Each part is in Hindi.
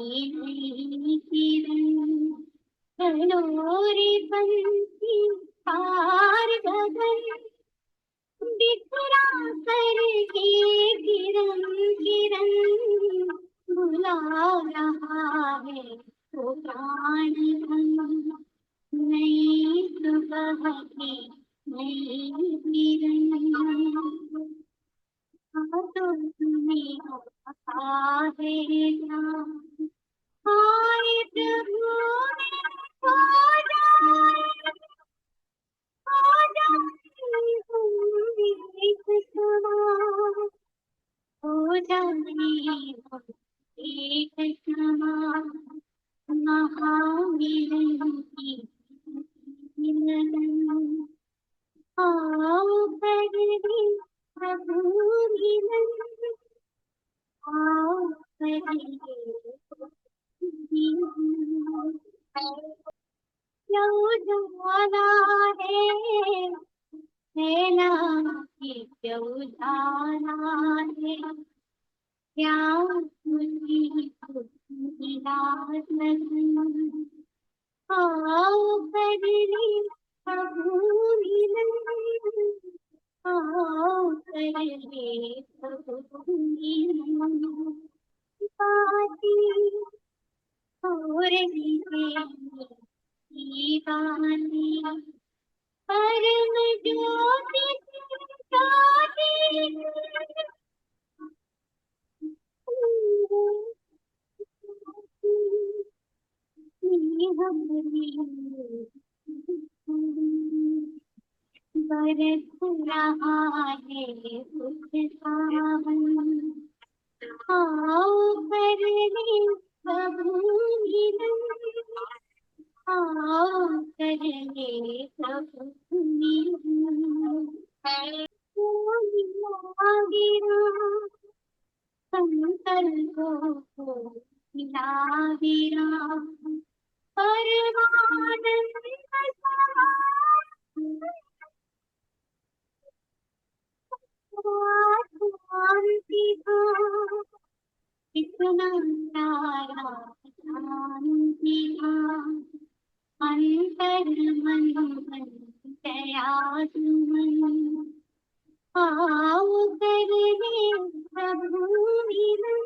नई किरण, चलो रे पंछी पार गगन, बिखरा करके किरण किरण, बुला रहा है वो प्राण धन, नई सुबह की नई किरण। हाँ तो तुम्हें आता है क्या? हाय प्रभु हो जाए, हो जाए हम एक समान, हो जाए हम एक समान, महामिलन की मिलन। आओ करें प्रभु मिलन, आओ करें मिलन। क्यों ज्वाला है सेना की, क्यों ज्वाला है, क्या मुझी को मिला लगन। आओ करें प्रभु मिलन, आओ करें प्रभु मिलन। बाती हो रही है दीवानी, परम ज्योति ज्योति, बरस रहा है उत्साहन। आओ करें प्रभु मिलन, आओ करें प्रभु मिलन। गिरा संकल्पों को मिला गिरा, परमानंद शांति को, इतना प्यारा शांति का, अंतर मन मन गया तुमन। आओ करें प्रभु मिलन,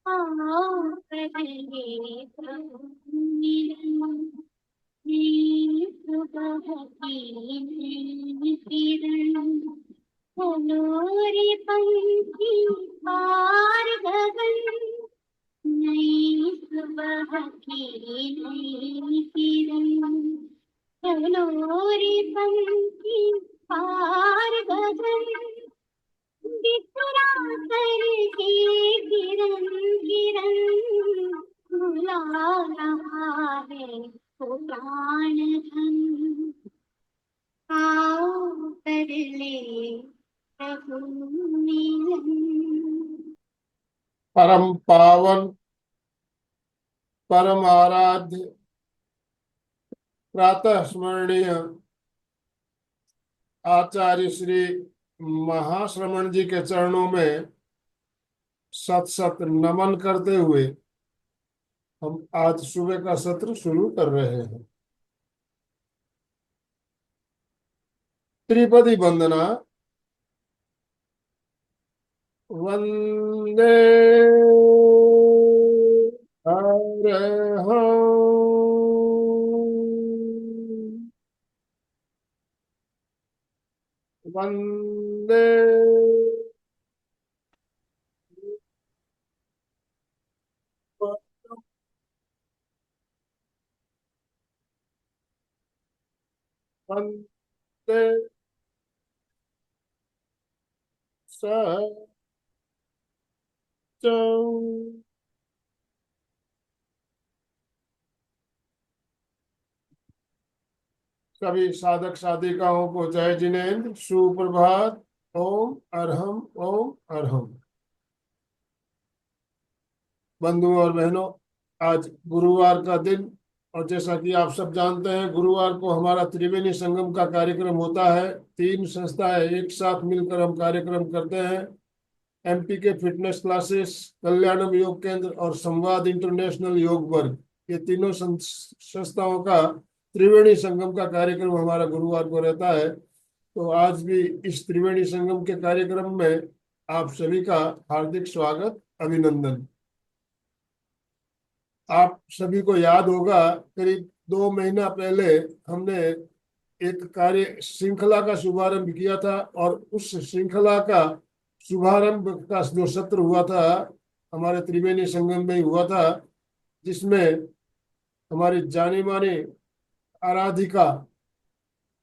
आओ करें प्रभु मिलन। नई सुबह की नई किरण, चलो रे पंछी पार गगन, नई सुबह की नई किरण, चलो रे पंछी पार गगन, बिखरा करके किरण किरण, बुला रहा है वो प्राण धन। आओ कर ले प्रभु मिलन। परम पावन परम आराध्य प्रातः स्मरणीय आचार्य श्री महाश्रमण जी के चरणों में सत सत नमन करते हुए हम आज सुबह का सत्र शुरू कर रहे हैं। त्रिपदी वंदना। वंदे हरहं, वंदे वंदे सच्चं। सभी साधक साधिकाओं को जय जिनेन्द्र, सुप्रभात। ओम अरहम, ओम अरहम। बंधुओं और बहनों, आज गुरुवार का दिन, और जैसा कि आप सब जानते हैं गुरुवार को हमारा त्रिवेणी संगम का कार्यक्रम होता है। 3 संस्थाएं एक साथ मिलकर हम कार्यक्रम करते हैं। एमपी के फिटनेस क्लासेस, कल्याणम योग केंद्र और संवाद इंटरनेशनल योग वर्ग, ये तीनों संस्थाओं का त्रिवेणी संगम का कार्यक्रम हमारा गुरुवार को रहता है। तो आज भी इस त्रिवेणी संगम के कार्यक्रम में आप सभी का हार्दिक स्वागत, अभिनंदन। आप सभी को याद होगा, करीब 2 महीना पहले हमने एक कार्य श्रृंखला का शुभारंभ किया था, और उस श्रृंखला का शुभारंभ का जो सत्र हुआ था हमारे त्रिवेणी संगम में ही हुआ था, जिसमें हमारी जानी मानी आराधिका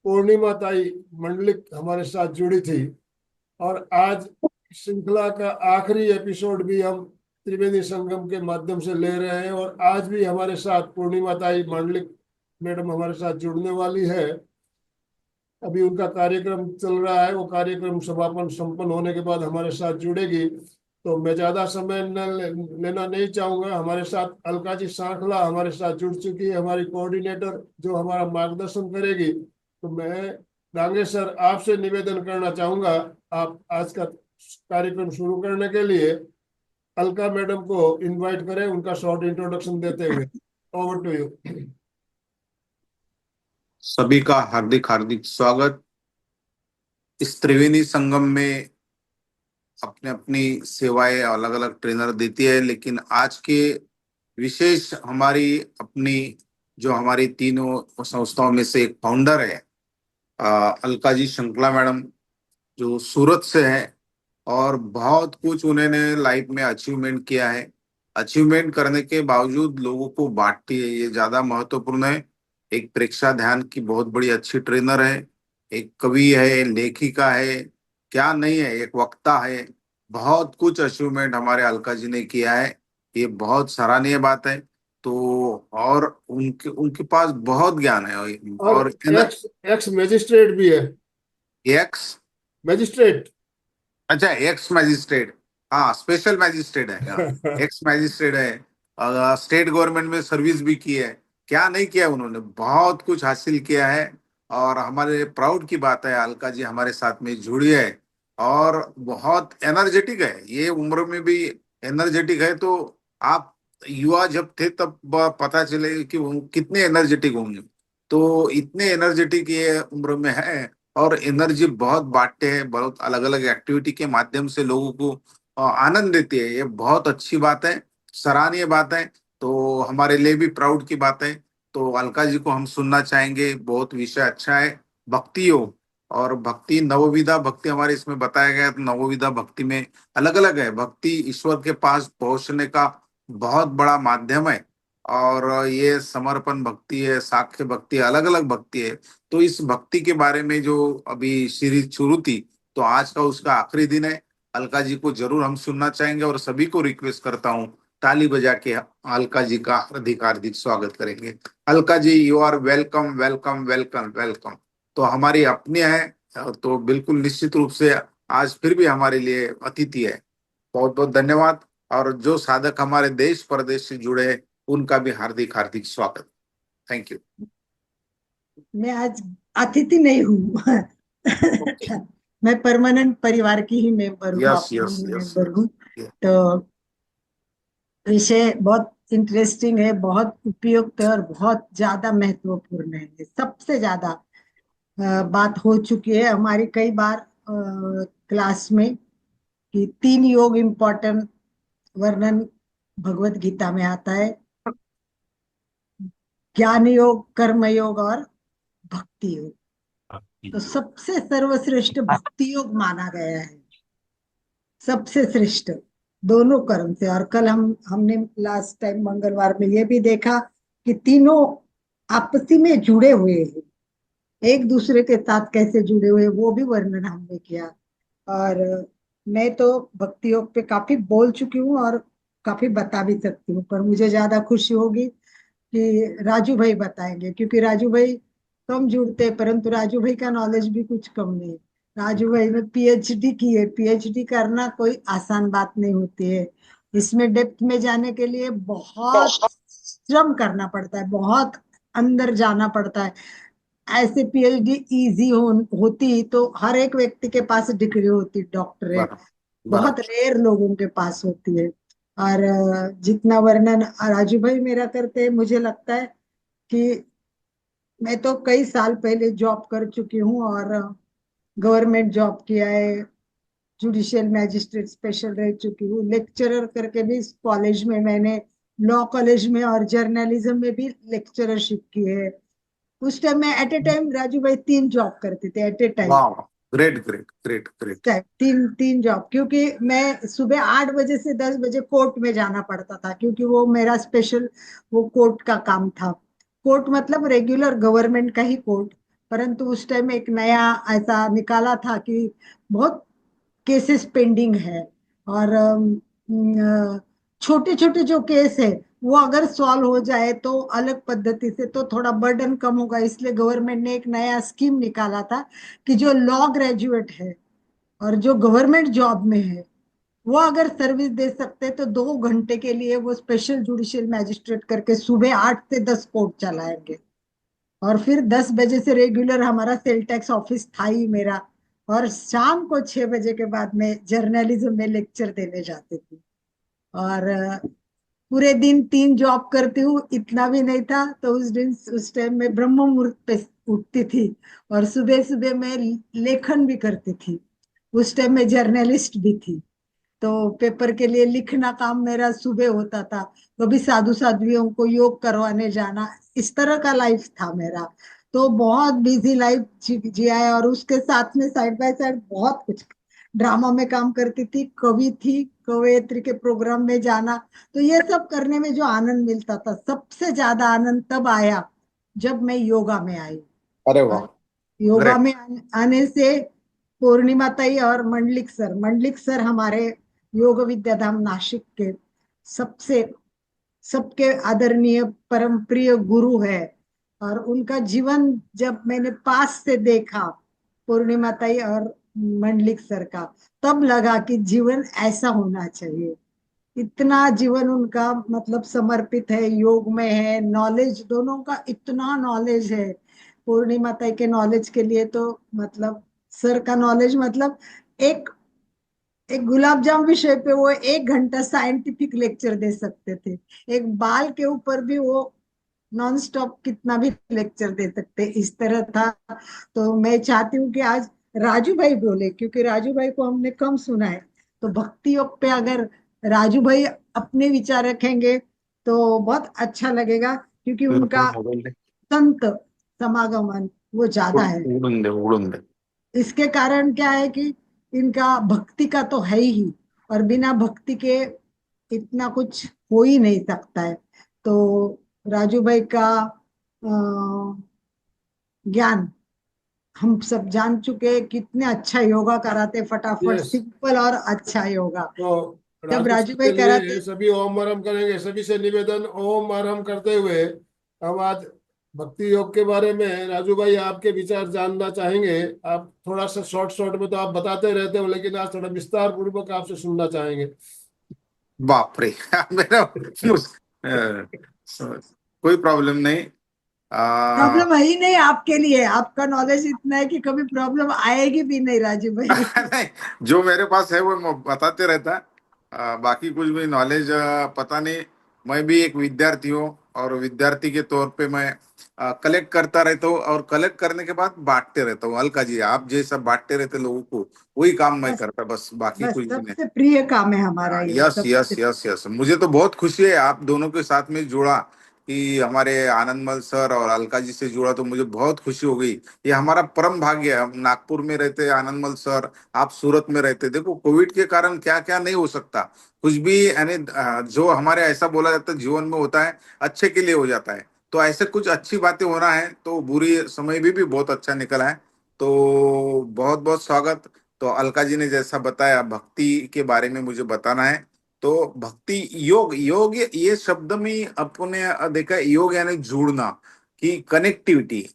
पूर्णिमा ताई मंडलिक हमारे साथ जुड़ी थी। और आज श्रृंखला का आखिरी एपिसोड भी हम त्रिवेणी संगम के माध्यम से ले रहे हैं, और आज भी हमारे साथ पूर्णिमा ताई मंडलिक मैडम हमारे साथ जुड़ने वाली है। अभी उनका कार्यक्रम चल रहा है, वो कार्यक्रम समापन संपन्न होने के बाद हमारे साथ जुड़ेगी। तो मैं ज्यादा समय लेना नहीं चाहूंगा। हमारे साथ अलका जी सांखला हमारे साथ जुड़ चुकी है, हमारी कोऑर्डिनेटर, जो हमारा मार्गदर्शन करेगी। तो मैं डांगे सर आपसे निवेदन करना चाहूंगा, आप आज का कार्यक्रम शुरू करने के लिए अलका मैडम को इनवाइट करें, उनका शॉर्ट इंट्रोडक्शन देते हुए। Over to you. सभी का हार्दिक हार्दिक स्वागत। इस त्रिवेणी संगम में अपने अपनी सेवाएं अलग अलग ट्रेनर देती है, लेकिन आज के विशेष हमारी अपनी जो हमारी तीनों संस्थाओं में से एक फाउंडर है अलका जी शंकला मैडम, जो सूरत से है, और बहुत कुछ उन्होंने लाइफ में अचीवमेंट किया है। अचीवमेंट करने के बावजूद लोगों को बांटती है, ये ज्यादा महत्वपूर्ण है। एक प्रेक्षा ध्यान की बहुत बड़ी अच्छी ट्रेनर है, एक कवि है, लेखिका है, क्या नहीं है, एक वक्ता है। बहुत कुछ अचीवमेंट हमारे अलका जी ने किया है, ये बहुत सराहनीय बात है। तो और उनके उनके पास बहुत ज्ञान है। और और एक्स एक्स मैजिस्ट्रेट भी है। X magistrate. अच्छा, एक्स मैजिस्ट्रेट, हाँ स्पेशल मैजिस्ट्रेट है, हाँ एक्स मैजिस्ट्रेट है। स्टेट गवर्नमेंट में सर्विस भी की है, क्या नहीं किया उन्होंने, बहुत कुछ हासिल किया है। और हमारे प्राउड की बात है, अलका जी हमारे साथ में जुड़ी है और बहुत एनर्जेटिक है, ये उम्र में भी एनर्जेटिक है। तो आप युवा जब थे तब पता चले कि वो कितने एनर्जेटिक होंगे। तो इतने एनर्जेटिक ये उम्र में है, और एनर्जी बहुत बांटते हैं, बहुत अलग अलग एक्टिविटी के माध्यम से लोगों को आनंद देती है। ये बहुत अच्छी बात है, सराहनीय बात है। तो हमारे लिए भी प्राउड की बात है। तो अलका जी को हम सुनना चाहेंगे, बहुत विषय अच्छा है, भक्ति योग और भक्ति, नवविधा भक्ति हमारे इसमें बताया गया है। तो नवविधा भक्ति में अलग अलग है, भक्ति ईश्वर के पास पहुंचने का बहुत बड़ा माध्यम है। और ये समर्पण भक्ति है, साख्य भक्ति, अलग अलग भक्ति है। तो इस भक्ति के बारे में जो अभी सीरीज शुरू थी, तो आज का उसका आखिरी दिन है। अलका जी को जरूर हम सुनना चाहेंगे, और सभी को रिक्वेस्ट करता हूँ ताली बजा के अलका जी का हार्दिक हार्दिक स्वागत करेंगे। Alka ji, you are welcome welcome welcome welcome. तो हमारी अपनी है, तो बिल्कुल निश्चित रूप से आज फिर भी हमारे लिए अतिथि है। बहुत बहुत धन्यवाद। और जो साधक हमारे देश प्रदेश से जुड़े हैं, उनका भी हार्दिक हार्दिक स्वागत। Thank you. मैं आज अतिथि नहीं हूँ। मैं परमानेंट परिवार की ही मेंबर हूँ, यस अपनी यस ही यस। मेंबर हूँ। तो विषय बहुत इंटरेस्टिंग है, बहुत उपयुक्त है और बहुत ज्यादा महत्वपूर्ण है। सबसे ज्यादा बात हो चुकी है हमारी कई बार क्लास में कि 3 योग इम्पोर्टेंट वर्णन भगवत गीता में आता है, ज्ञान योग, कर्म योग और भक्ति योग। तो सबसे सर्वश्रेष्ठ भक्ति योग माना गया है, सबसे श्रेष्ठ दोनों कर्म से। और कल हमने लास्ट टाइम मंगलवार में ये भी देखा कि तीनों आपसी में जुड़े हुए हैं, एक दूसरे के साथ कैसे जुड़े हुए, वो भी वर्णन हमने किया। और मैं तो भक्ति योग पे काफी बोल चुकी हूँ और काफी बता भी सकती हूँ, पर मुझे ज्यादा खुशी होगी कि राजू भाई बताएंगे, क्योंकि राजू भाई कम जुड़ते हैं, परंतु राजू भाई का नॉलेज भी कुछ कम नहीं। राजू भाई ने पीएचडी की है, पीएचडी करना कोई आसान बात नहीं होती है। इसमें डेप्थ में जाने के लिए बहुत श्रम करना पड़ता है, बहुत अंदर जाना पड़ता है। ऐसे पीएचडी इजी होती तो हर एक व्यक्ति के पास डिग्री होती, डॉक्टरेट। बहुत बराबर। रेयर लोगों के पास होती है। और जितना वर्णन राजू भाई मेरा करते हैं, मुझे लगता है कि मैं तो कई साल पहले जॉब कर चुकी हूँ और गवर्नमेंट जॉब किया है, जुडिशियल मैजिस्ट्रेट स्पेशल रह चुकी हूँ, लेक्चरर करके भी इस कॉलेज में मैंने, लॉ कॉलेज में और जर्नलिज्म में भी लेक्चररशिप की है। उस टाइम में एट ए टाइम राजू भाई 3 जॉब करते थे एट ए टाइम। वाह, ग्रेट ग्रेट ग्रेट ग्रेट। तीन तीन जॉब, क्योंकि मैं सुबह 8 बजे से 10 बजे कोर्ट में जाना पड़ता था, क्योंकि वो मेरा स्पेशल, वो कोर्ट का काम था। कोर्ट मतलब रेगुलर गवर्नमेंट का ही कोर्ट, परंतु उस टाइम एक नया ऐसा निकाला था कि बहुत केसेस पेंडिंग है, और छोटे छोटे जो केस है वो अगर सॉल्व हो जाए तो अलग पद्धति से तो थोड़ा बर्डन कम होगा, इसलिए गवर्नमेंट ने एक नया स्कीम निकाला था कि जो लॉ ग्रेजुएट है और जो गवर्नमेंट जॉब में है, वो अगर सर्विस दे सकते हैं तो 2 घंटे के लिए वो स्पेशल जुडिशियल मैजिस्ट्रेट करके सुबह 8 से 10 कोर्ट चलाएंगे। और फिर 10 बजे से रेगुलर हमारा सेल टैक्स ऑफिस था ही मेरा, और शाम को 6 बजे के बाद में जर्नलिज्म में लेक्चर देने जाती थी। और पूरे दिन 3 जॉब करती हूँ, इतना भी नहीं था तो उस दिन, उस टाइम में ब्रह्म मुहूर्त पे उठती थी, और सुबह सुबह मैं लेखन भी करती थी। उस टाइम में जर्नलिस्ट भी थी, तो पेपर के लिए लिखना काम मेरा सुबह होता था। कभी साधु साध्वियों को योग करवाने जाना, इस तरह का लाइफ था मेरा। तो बहुत बिजी लाइफ जिया है, और उसके साथ में साइड बाय साइड बहुत कुछ, ड्रामा में काम करती थी, कवि थी, कवयित्री के प्रोग्राम में जाना। तो ये सब करने में जो आनंद मिलता था, सबसे ज्यादा आनंद तब आया जब मैं योगा में आई। अरे वाह, और योगा ग्रेट। में आने से पूर्णिमा ताई और मंडलिक सर हमारे योग विद्याधाम नासिक के सबसे, सबके आदरणीय परम प्रिय गुरु है। और उनका जीवन जब मैंने पास से देखा, पूर्णिमा ताई और मंडलिक सर का, तब लगा कि जीवन ऐसा होना चाहिए। इतना जीवन उनका मतलब समर्पित है, योग में है, नॉलेज दोनों का इतना नॉलेज है। पूर्णिमा ताई के नॉलेज के लिए तो मतलब, सर का नॉलेज मतलब, एक एक गुलाब जाम विषय पे वो 1 घंटा साइंटिफिक लेक्चर दे सकते थे। एक बाल के ऊपर भी वो नॉन स्टॉप कितना भी लेक्चर दे सकते, इस तरह था। तो मैं चाहती हूँ कि आज राजू भाई बोले, क्योंकि राजू भाई को हमने कम सुना है, तो भक्ति योग पे अगर राजू भाई अपने विचार रखेंगे तो बहुत अच्छा लगेगा, क्योंकि उनका उड़ून दे, संत समागमन वो ज्यादा है। उड़ून दे, उड़ून दे। इसके कारण क्या है कि इनका भक्ति का तो है ही, और बिना भक्ति के इतना कुछ हो ही नहीं सकता है। तो राजू भाई का ज्ञान हम सब जान चुके हैं, कितने अच्छा योगा कराते, फटाफट यस। सिंपल और अच्छा योगा। तो जब राजू राजू सर भाई के लिए कराते, सभी ओम आराम करेंगे, सभी से निवेदन ओम आराम करते हुए हम आज भक्ति योग के बारे में राजू भाई आपके विचार जानना चाहेंगे। आप थोड़ा सा शॉर्ट शॉर्ट में तो आप बताते रहते हो, लेकिन आज थोड़ा विस्तार पूर्वक आपसे सुनना चाहेंगे। बाप रे मेरा कोई प्रॉब्लम नहीं। आ, प्रॉब्लम है ही नहीं आपके लिए, आपका नॉलेज इतना है कि कभी प्रॉब्लम आएगी भी नहीं राजू भाई। नहीं, जो मेरे पास है वो मैं बताते रहता। बाकी कुछ भी नॉलेज पता नहीं। मैं भी एक विद्यार्थी हूँ, और विद्यार्थी के तौर पे मैं कलेक्ट करता रहता हूँ, और कलेक्ट करने के बाद बांटते रहता हूँ। अलका जी, आप जैसा बांटते रहते लोगों को, वही काम मैं बस, करता, बस बाकी बस कुछ भी नहीं। सबसे प्रिय काम है हमारा ये, यस यस सबसे। यस यस, मुझे तो बहुत खुशी है आप दोनों के साथ में जुड़ा, कि हमारे आनंदमल सर और अलका जी से जुड़ा, तो मुझे बहुत खुशी हो गई। ये हमारा परम भाग्य है। हम नागपुर में रहते, आनंदमल सर आप सूरत में रहते। देखो कोविड के कारण क्या क्या नहीं हो सकता, कुछ भी यानी जो हमारे ऐसा बोला जाता है जीवन में होता है अच्छे के लिए हो जाता है। तो ऐसे कुछ अच्छी बातें होना है, तो बुरी समय भी बहुत अच्छा निकला है। तो बहुत बहुत स्वागत। तो अलका जी ने जैसा बताया भक्ति के बारे में मुझे बताना है। तो भक्ति योग, योग ये शब्द में अपने देखा है, योग यानी जुड़ना, कि कनेक्टिविटी,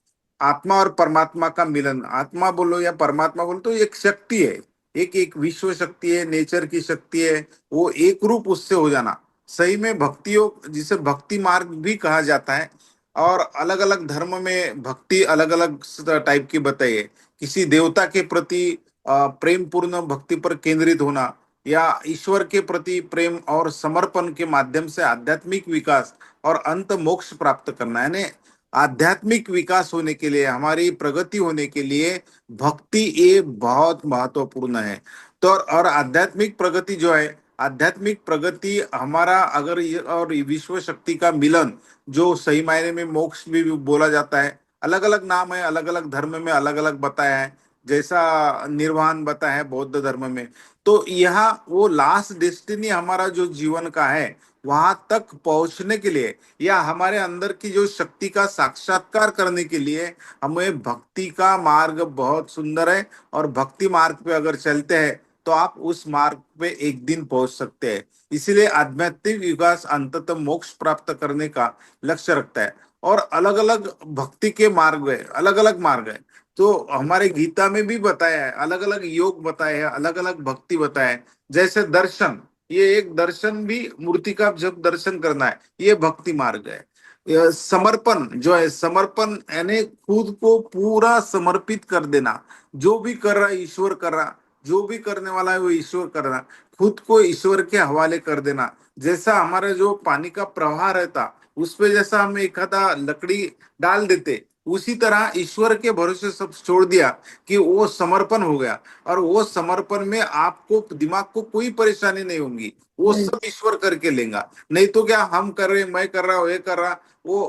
आत्मा और परमात्मा का मिलन। आत्मा बोलो या परमात्मा बोलो तो एक शक्ति है, एक एक विश्व शक्ति है, नेचर की शक्ति है, वो एक रूप उससे हो जाना। सही में भक्ति योग, जिसे भक्ति मार्ग भी कहा जाता है। और अलग अलग धर्म में भक्ति अलग अलग टाइप की बताइए। किसी देवता के प्रति प्रेम पूर्ण भक्ति पर केंद्रित होना, या ईश्वर के प्रति प्रेम और समर्पण के माध्यम से आध्यात्मिक विकास और अंत मोक्ष प्राप्त करना, यानी आध्यात्मिक विकास होने के लिए, हमारी प्रगति होने के लिए भक्ति ये बहुत महत्वपूर्ण है। तो और आध्यात्मिक प्रगति जो है, आध्यात्मिक प्रगति हमारा अगर और विश्व शक्ति का मिलन, जो सही मायने में मोक्ष भी बोला जाता है, अलग अलग नाम है, अलग अलग धर्म में अलग अलग बताया है, जैसा निर्वाण बताया है बौद्ध धर्म में। तो यहाँ वो लास्ट डेस्टिनी हमारा जो जीवन का है, वहां तक पहुंचने के लिए या हमारे अंदर की जो शक्ति का साक्षात्कार करने के लिए हमें भक्ति का मार्ग बहुत सुंदर है। और भक्ति मार्ग पे अगर चलते हैं तो आप उस मार्ग पे एक दिन पहुंच सकते हैं। इसीलिए आध्यात्मिक विकास अंततः मोक्ष प्राप्त करने का लक्ष्य रखता है। और अलग अलग भक्ति के मार्ग है, अलग अलग मार्ग है। तो हमारे गीता में भी बताया है, अलग अलग योग बताए हैं, अलग अलग भक्ति बताया है। जैसे दर्शन, ये एक दर्शन भी, मूर्ति का जब दर्शन करना है, ये भक्ति मार्ग है। समर्पण जो है, समर्पण यानी खुद को पूरा समर्पित कर देना, जो भी कर रहा है ईश्वर कर रहा, जो भी करने वाला है वो ईश्वर कर रहा, खुद को ईश्वर के हवाले कर देना। जैसा हमारा जो पानी का प्रवाह रहता, उस पे जैसा हम एक आधा लकड़ी डाल देते, उसी तरह ईश्वर के भरोसे सब छोड़ दिया कि वो समर्पण हो गया। और वो समर्पण में आपको दिमाग को कोई परेशानी नहीं होगी, वो सब ईश्वर करके लेगा। नहीं तो क्या हम कर रहे, मैं कर रहा हूँ, ये कर रहा, वो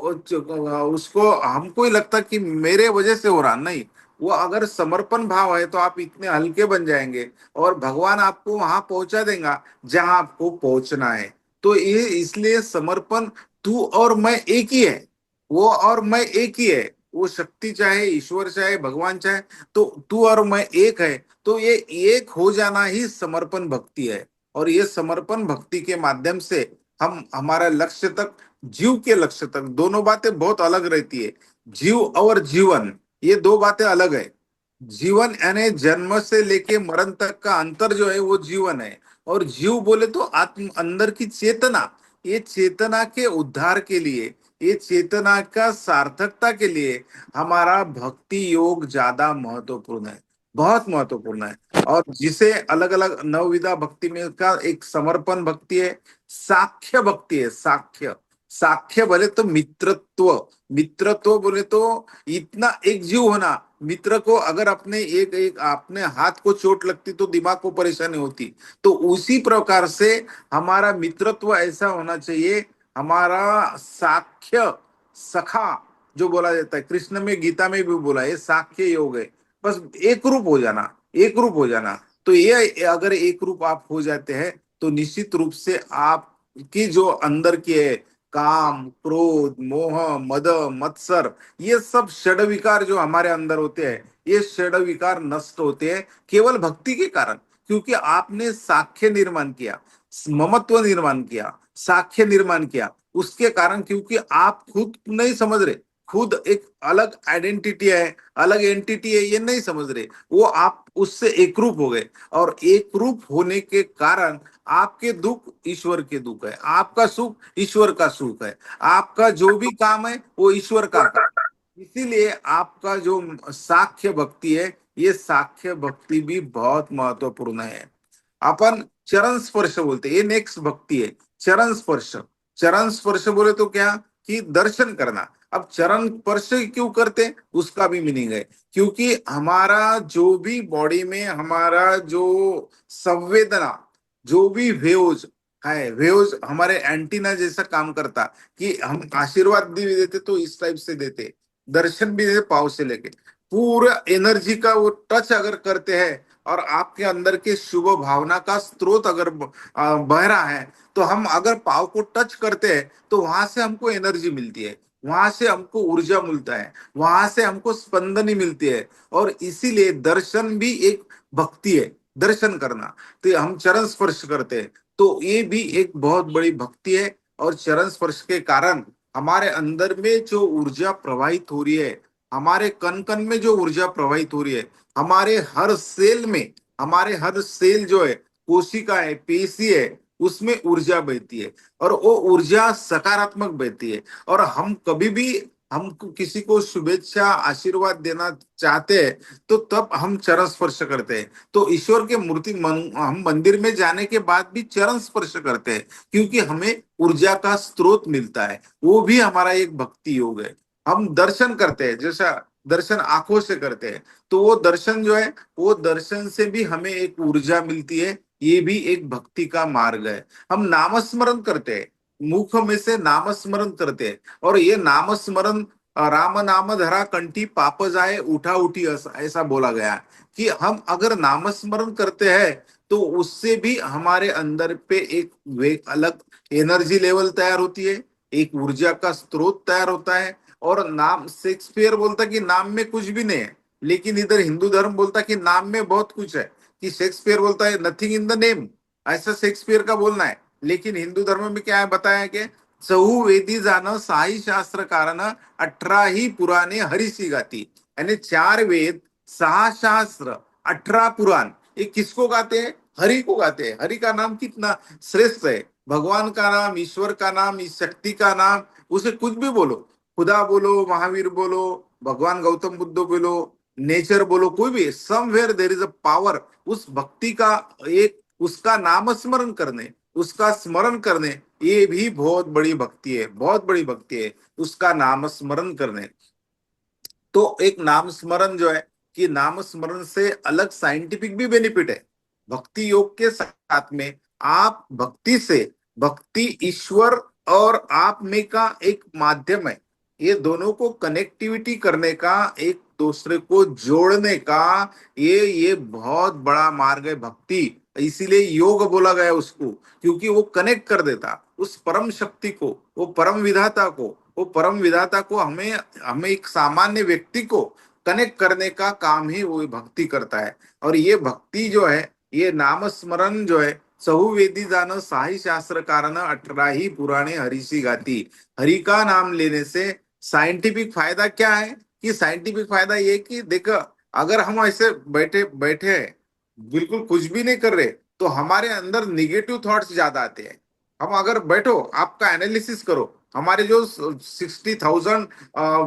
उसको हमको ही लगता कि मेरे वजह से हो रहा, नहीं। वो अगर समर्पण भाव है तो आप इतने हल्के बन जाएंगे और भगवान आपको वहां पहुंचा देगा जहां आपको पहुंचना है। तो ये इसलिए समर्पण, तू और मैं एक ही है, वो और मैं एक ही है। वो शक्ति चाहे ईश्वर चाहे भगवान चाहे, तो तू और मैं एक है। तो ये एक हो जाना ही समर्पण भक्ति है। और ये समर्पण भक्ति के माध्यम से हम हमारा लक्ष्य तक, जीव के लक्ष्य तक, दोनों बातें बहुत अलग रहती है। जीव और जीवन, ये दो बातें अलग है। जीवन यानी जन्म से लेके मरण तक का अंतर जो है वो जीवन है। और जीव बोले तो आत्म, अंदर की चेतना, ये चेतना के उद्धार के लिए, ये चेतना का सार्थकता के लिए हमारा भक्ति योग ज्यादा महत्वपूर्ण है, बहुत महत्वपूर्ण है। और जिसे अलग अलग नवविधा भक्ति में का एक समर्पण भक्ति है, साख्य भक्ति है। साख्य, साख्य बोले तो मित्रत्व, मित्रत्व बोले तो इतना एक जीव होना। मित्र को अगर अपने एक एक अपने हाथ को चोट लगती तो दिमाग को परेशानी होती, तो उसी प्रकार से हमारा मित्रत्व ऐसा होना चाहिए। हमारा साख्य, सखा जो बोला जाता है, कृष्ण में गीता में भी बोला है, साख्य योग है। बस एक रूप हो जाना, एक रूप हो जाना। तो ये अगर एक रूप आप हो जाते हैं तो निश्चित रूप से आपकी जो अंदर की है, काम क्रोध मोह मद मत्सर, ये सब षड विकार जो हमारे अंदर होते हैं, ये षड विकार नष्ट होते हैं केवल भक्ति के कारण। क्योंकि आपने साख्य निर्माण किया, ममत्व निर्माण किया, साख्य निर्माण किया, उसके कारण। क्योंकि आप खुद नहीं समझ रहे, खुद एक अलग आइडेंटिटी है, अलग एंटिटी है, ये नहीं समझ रहे, वो आप उससे एक रूप हो गए। और एक रूप होने के कारण आपके दुख ईश्वर के दुख है, आपका सुख ईश्वर का सुख है, आपका जो भी काम है वो ईश्वर का काम है। इसीलिए आपका जो साख्य भक्ति है, ये साख्य भक्ति भी बहुत महत्वपूर्ण है। अपन चरण स्पर्श बोलते, ये नेक्स्ट भक्ति है, चरण स्पर्श। चरण स्पर्श बोले तो क्या, कि दर्शन करना। अब चरण स्पर्श क्यों करते, उसका भी मीनिंग है। क्योंकि हमारा जो भी बॉडी में हमारा जो संवेदना, जो भी वेव्स है, वेव्स हमारे एंटीना जैसा काम करता, कि हम आशीर्वाद भी देते तो इस टाइप से देते, दर्शन भी देते पाव से लेके, पूरा एनर्जी का वो टच अगर करते हैं और आपके अंदर के शुभ भावना का स्रोत अगर बह रहा है, तो हम अगर पाव को टच करते हैं तो वहां से हमको एनर्जी मिलती है, वहां से हमको ऊर्जा मिलता है, वहां से हमको स्पंदनी मिलती है। और इसीलिए दर्शन भी एक भक्ति है, दर्शन करना। तो हम चरण स्पर्श करते हैं तो ये भी एक बहुत बड़ी भक्ति है। और चरण स्पर्श के कारण हमारे अंदर में जो ऊर्जा प्रवाहित हो रही है, हमारे कण कण में जो ऊर्जा प्रवाहित हो रही है, हमारे हर सेल में, हमारे हर सेल जो है, कोशिका है, पेशी है, उसमें ऊर्जा बहती है। और वो ऊर्जा सकारात्मक बहती है। और हम कभी भी हम किसी को शुभेच्छा आशीर्वाद देना चाहते हैं, तो तब हम चरण स्पर्श करते हैं। तो ईश्वर के हम मंदिर में जाने के बाद भी चरण स्पर्श करते हैं, क्योंकि हमें ऊर्जा का स्रोत मिलता है। वो भी हमारा एक भक्ति योग है। हम दर्शन करते हैं, जैसा दर्शन आंखों से करते हैं, तो वो दर्शन जो है, वो दर्शन से भी हमें एक ऊर्जा मिलती है। ये भी एक भक्ति का मार्ग है। हम नामस्मरण करते हैं, मुख में से नामस्मरण करते हैं, और ये नामस्मरण राम नाम धरा कंठी पाप जाए उठा उठी, ऐसा बोला गया है कि हम अगर नामस्मरण करते हैं तो उससे भी हमारे अंदर पे एक अलग एनर्जी लेवल तैयार होती है, एक ऊर्जा का स्रोत तैयार होता है। और नाम, शेक्सपियर बोलता कि नाम में कुछ भी नहीं है, लेकिन इधर हिंदू धर्म बोलता कि नाम में बहुत कुछ है। कि शेक्सपियर बोलता है नथिंग इन द नेम, ऐसा शेक्सपियर का बोलना है। लेकिन हिंदू धर्म में क्या है बताया कि चहु वेदी जाणं साई शास्त्र कारण 18 पुराणे हरीसी गाती। यानी 4 वेद, 6 शास्त्र, 18 पुराण, ये किसको गाते हैं? हरि को गाते हैं। हरि का नाम कितना श्रेष्ठ है। भगवान का नाम, ईश्वर का नाम, इस शक्ति का नाम, उसे कुछ भी बोलो, खुदा बोलो, महावीर बोलो, भगवान गौतम बुद्ध बोलो, नेचर बोलो, कोई भी, somewhere there is a power. उस भक्ति का एक, उसका नामस्मरण करने, उसका स्मरण करने, ये भी बहुत बड़ी भक्ति है, बहुत बड़ी भक्ति है, उसका नाम स्मरण करने। तो एक नाम स्मरण जो है, कि नाम स्मरण से अलग साइंटिफिक भी बेनिफिट है। भक्ति योग के साथ में आप भक्ति से, भक्ति ईश्वर और आप में का एक माध्यम है। ये दोनों को कनेक्टिविटी करने का, एक दूसरे को जोड़ने का, ये बहुत बड़ा मार्ग है भक्ति। इसीलिए योग बोला गया उसको, क्योंकि वो कनेक्ट कर देता उस परम शक्ति को, वो परम विधाता को, वो परम विधाता को हमें हमें एक सामान्य व्यक्ति को कनेक्ट करने का काम ही वो भक्ति करता है। और ये भक्ति जो है, ये नाम स्मरण जो है, सहु वेदी जान साही शास्त्र कारण 18 पुराणे हरिसी गाती। हरि का नाम लेने से साइंटिफिक फायदा क्या है? कि साइंटिफिक फायदा ये कि देखो, अगर हम ऐसे बैठे बैठे हैं, बिल्कुल कुछ भी नहीं कर रहे, तो हमारे अंदर निगेटिव थॉट्स ज्यादा आते हैं। हम अगर बैठो, आपका एनालिसिस करो, हमारे जो 60,000